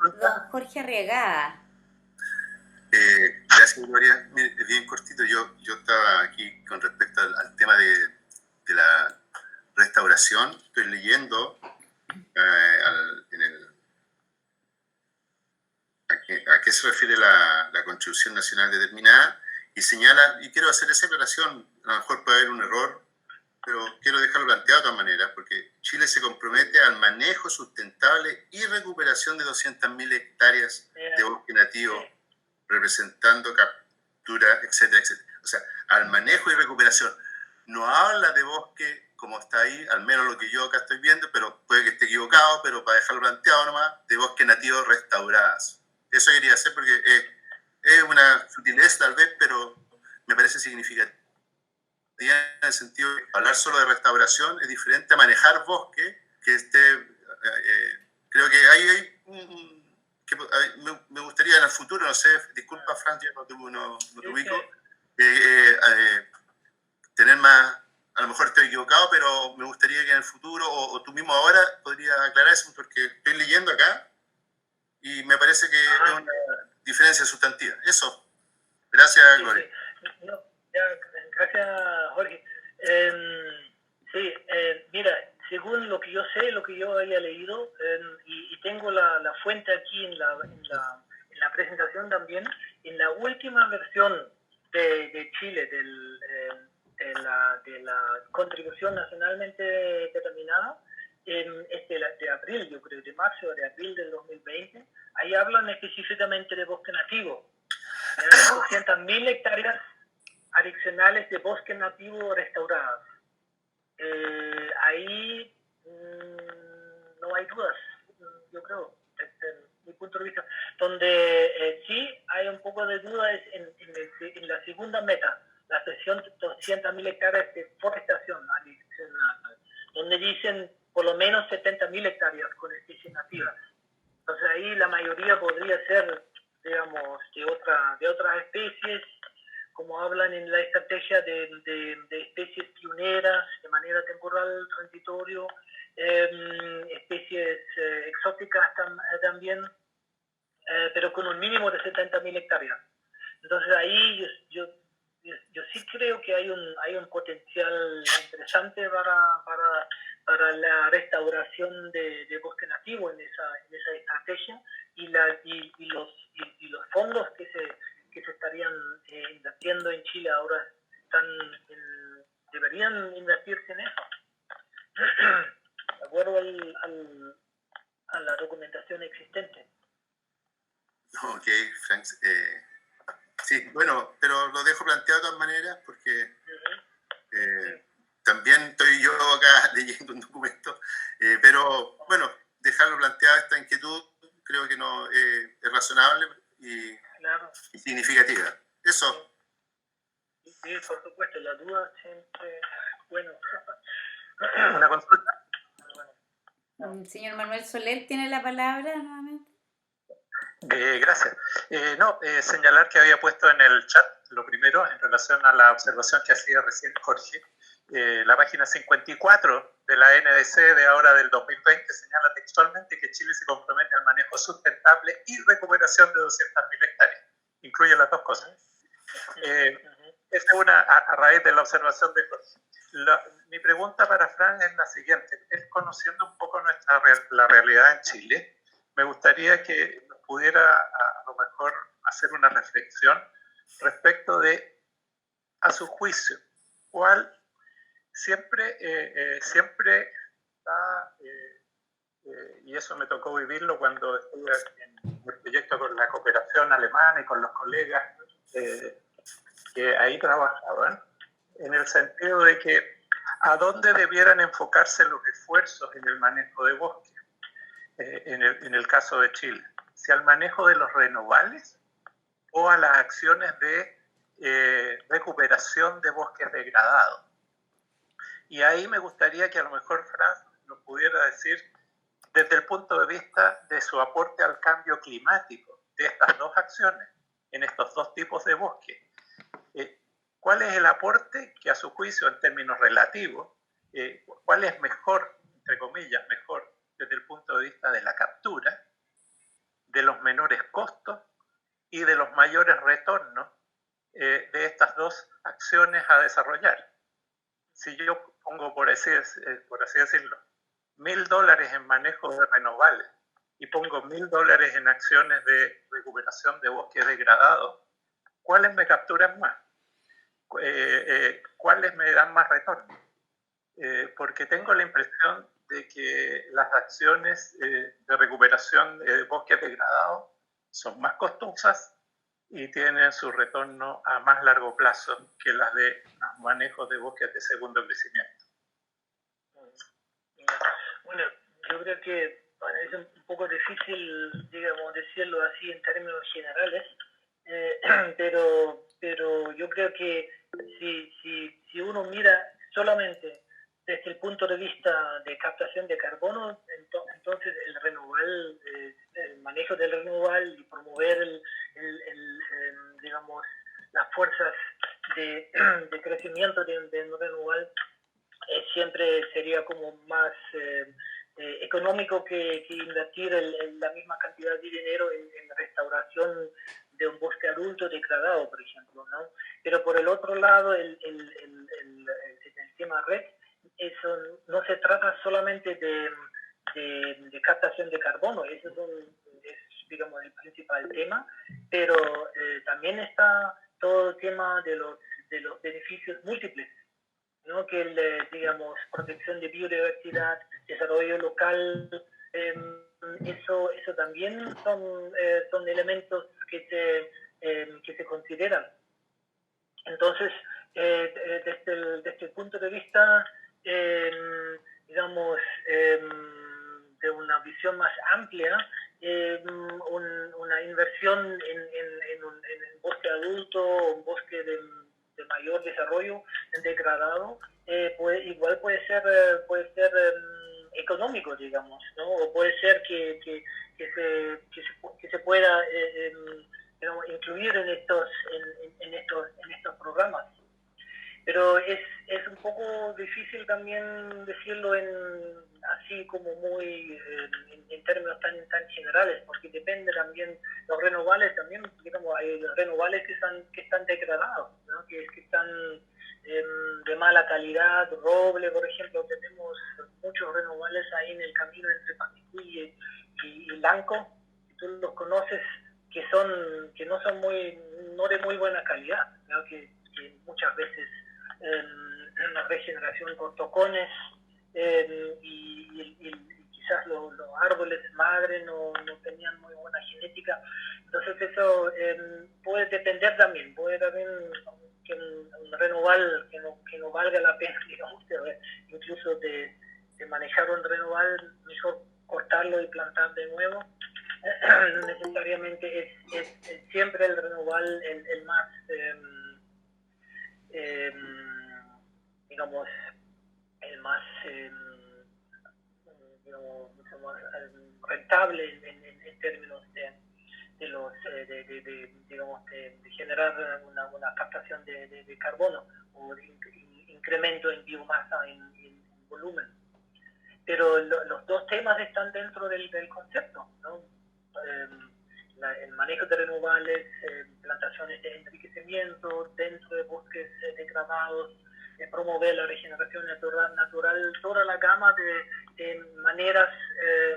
Jorge Arriagada. Gracias, Gloria. Bien cortito, yo estaba aquí con respecto al tema de la restauración. Estoy leyendo a qué se refiere la contribución nacional determinada, y señala, y quiero hacer esa aclaración, a lo mejor puede haber un error, pero quiero dejarlo planteado de todas maneras, porque Chile se compromete al manejo sustentable y recuperación de 200.000 hectáreas de bosque nativo, representando captura, etcétera, etcétera. O sea, al manejo y recuperación. No habla de bosque como está ahí, al menos lo que yo acá estoy viendo, pero puede que esté equivocado, pero para dejarlo planteado nomás, de bosque nativo restauradas. Eso quería hacer porque es una sutileza tal vez, pero me parece significativa en el sentido de hablar solo de restauración es diferente a manejar bosque, que creo que ahí hay me gustaría en el futuro, no sé, disculpa Fran, yo no te ubico, tener más, a lo mejor estoy equivocado, pero me gustaría que en el futuro, o tú mismo ahora, podrías aclarar eso, porque estoy leyendo acá y me parece que es una diferencia sustantiva. Eso. Gracias, Gloria. No, gracias, Jorge. Mira, según lo que yo sé, lo que yo había leído, y tengo la fuente aquí en la presentación también, en la última versión de Chile de la contribución nacionalmente determinada, de abril, yo creo, de marzo o de abril del 2020, ahí hablan específicamente de bosque nativo. 200.000 hectáreas adicionales de bosque nativo restauradas. Ahí no hay dudas, yo creo, desde mi punto de vista. Donde sí hay un poco de duda es en la segunda meta, la sección 200.000 hectáreas de forestación adicional, donde dicen por lo menos 70.000 hectáreas con especies nativas. Entonces ahí la mayoría podría ser, digamos, de otras especies, como hablan en la estrategia de especies pioneras de manera temporal, transitorio, especies exóticas también, pero con un mínimo de 70.000 hectáreas. Entonces ahí yo sí creo que hay un potencial interesante para la restauración de bosque nativo en esa estrategia, y los fondos que se estarían invirtiendo en Chile ahora deberían invertirse en eso, de acuerdo a la documentación existente. Ok, Frank. Sí, bueno, pero lo dejo planteado de todas maneras porque también estoy yo acá leyendo un documento, pero bueno, dejarlo planteado, esta inquietud creo que no es razonable y significativa. Eso. Sí, por supuesto, la duda siempre, bueno. Una consulta. Señor Manuel Soler tiene la palabra nuevamente. Gracias. Señalar que había puesto en el chat, lo primero, en relación a la observación que hacía recién Jorge, la página 54 de la NDC de ahora del 2020 señala textualmente que Chile se compromete al manejo sustentable y recuperación de 200.000 hectáreas. Incluye las dos cosas. Esta es una a raíz de la observación de Jorge. Mi pregunta para Fran es la siguiente. Él, conociendo un poco la realidad en Chile, me gustaría que nos pudiera a lo mejor hacer una reflexión respecto de, a su juicio, cuál siempre está, y eso me tocó vivirlo cuando estuve en el proyecto con la cooperación alemana y con los colegas que ahí trabajaban, en el sentido de que a dónde debieran enfocarse los esfuerzos en el manejo de bosques, en el caso de Chile, si al manejo de los renovables o a las acciones de recuperación de bosques degradados. Y ahí me gustaría que a lo mejor Fran nos pudiera decir, desde el punto de vista de su aporte al cambio climático, de estas dos acciones, en estos dos tipos de bosques, ¿cuál es el aporte que a su juicio en términos relativos, cuál es mejor, entre comillas, mejor desde el punto de vista de la captura, de los menores costos y de los mayores retornos de estas dos acciones a desarrollar? Si yo pongo, por así decirlo, $1.000 en manejo de renovables y pongo $1.000 en acciones de recuperación de bosques degradados, ¿cuáles me capturan más? ¿Cuáles me dan más retorno? Porque tengo la impresión de que las acciones de recuperación de bosques degradados son más costosas y tienen su retorno a más largo plazo que las de los manejos de bosques de segundo crecimiento. Bueno, yo creo que es un poco difícil, digamos, decirlo así en términos generales, pero yo creo que si uno mira solamente desde el punto de vista de captación de carbono, entonces el manejo del renovable y promover digamos, las fuerzas de crecimiento del renovable siempre sería como más económico que invertir la misma cantidad de dinero en la restauración de un bosque adulto degradado, por ejemplo, ¿no? Pero por el otro lado, el tema REC, eso no se trata solamente de captación de carbono, eso es, digamos, el principal tema, pero también está todo el tema de los beneficios múltiples, ¿no? Que digamos, protección de biodiversidad, desarrollo local, eso también son elementos que se consideran. Entonces, desde el punto de vista, digamos, de una visión más amplia, una inversión en un bosque adulto, un bosque de mayor desarrollo degradado, igual puede ser económico, digamos, ¿no? O puede ser que se pueda digamos, incluir en estos programas. Pero es un poco difícil también decirlo así como muy en términos tan generales, porque depende también, los renovables también, digamos, hay renovables que están degradados, ¿no? que están de mala calidad, roble, por ejemplo. Tenemos muchos renovables ahí en el camino entre Pasticuy y Lanco, tú los conoces, que no son no de muy buena calidad, ¿no? que muchas veces una regeneración con tocones y quizás los árboles madre no tenían muy buena genética. Entonces eso puede depender también, que un renoval que no valga la pena, digamos, incluso de manejar un renoval, mejor cortarlo y plantar de nuevo. No necesariamente es siempre el renoval el más digamos el más rentable en términos de generar una captación de carbono o de incremento en biomasa en volumen. Pero los dos temas están dentro del concepto, ¿no? El manejo de renovables, plantaciones de enriquecimiento dentro de bosques degradados, promover la regeneración natural, toda la gama de maneras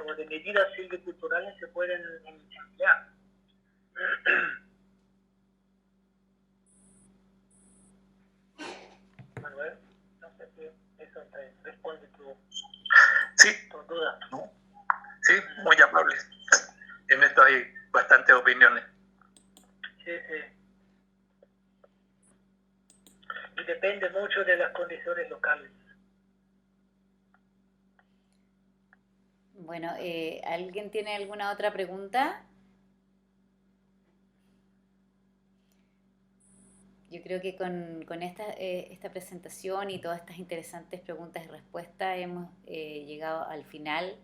o de medidas silviculturales se pueden emplear. Manuel, no sé si eso te responde tu duda. Sí, muy amable. En esto hay bastantes opiniones. Sí. Y depende mucho de las condiciones locales. Bueno, ¿alguien tiene alguna otra pregunta? Yo creo que con esta presentación y todas estas interesantes preguntas y respuestas hemos llegado al final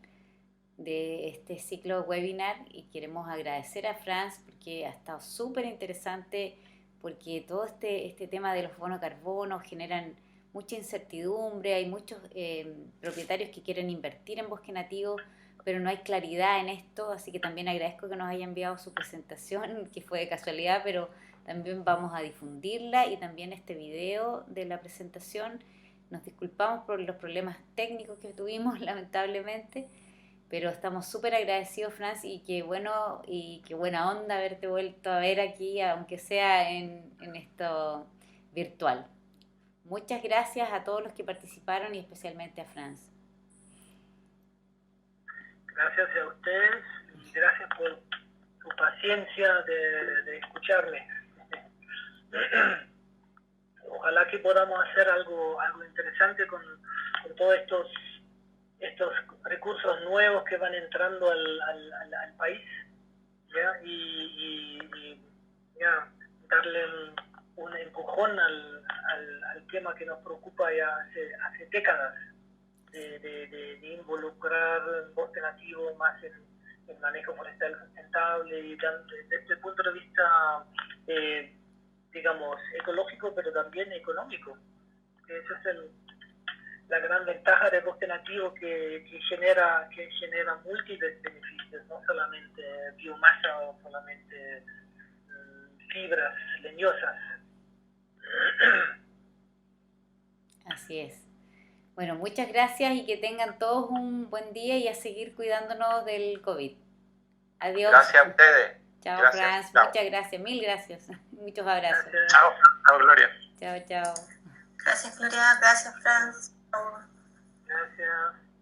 de este ciclo webinar y queremos agradecer a Franz porque ha estado súper interesante, porque todo este tema de los bonos carbono generan mucha incertidumbre, hay muchos propietarios que quieren invertir en bosque nativo, pero no hay claridad en esto, así que también agradezco que nos haya enviado su presentación, que fue de casualidad, pero también vamos a difundirla y también este video de la presentación. Nos disculpamos por los problemas técnicos que tuvimos, lamentablemente, pero estamos súper agradecidos, Franz, y qué buena onda haberte vuelto a ver aquí, aunque sea en esto virtual. Muchas gracias a todos los que participaron y especialmente a Franz. Gracias a ustedes y gracias por su paciencia de escucharme. Ojalá que podamos hacer algo interesante con todos estos recursos nuevos que van entrando al país, ¿ya? Y darle un empujón al tema que nos preocupa ya hace décadas, de involucrar el bosque nativo más en manejo forestal sustentable y desde el punto de vista digamos ecológico, pero también económico. Esa es la gran ventaja del bosque nativo, que genera múltiples beneficios, no solamente biomasa o solamente fibras leñosas. Así es. Bueno, muchas gracias y que tengan todos un buen día y a seguir cuidándonos del COVID. Adiós. Gracias a ustedes. Chao, Gracias. Franz. Chao. Muchas gracias. Mil gracias. Muchos abrazos. Gracias. Chao, Gloria. Chao, chao. Gracias, Gloria. Gracias, Franz. Gracias.